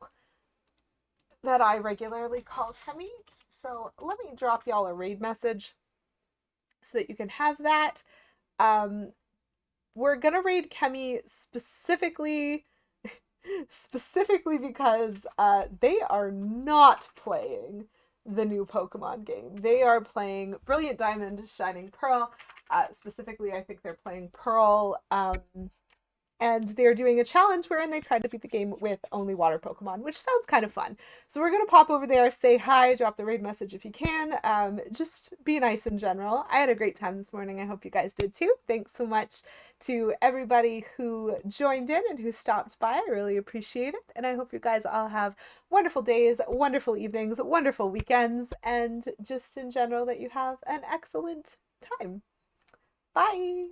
that I regularly call Kemi. So let me drop y'all a raid message so that you can have that. We're gonna raid Kemi specifically because they are not playing the new Pokemon game. They are playing Brilliant Diamond, Shining Pearl. Specifically, I think they're playing Pearl. And they're doing a challenge wherein they try to beat the game with only water Pokemon, which sounds kind of fun. So we're going to pop over there, say hi, drop the raid message if you can. Just be nice in general. I had a great time this morning. I hope you guys did too. Thanks so much to everybody who joined in and who stopped by. I really appreciate it. And I hope you guys all have wonderful days, wonderful evenings, wonderful weekends, and just in general that you have an excellent time. Bye!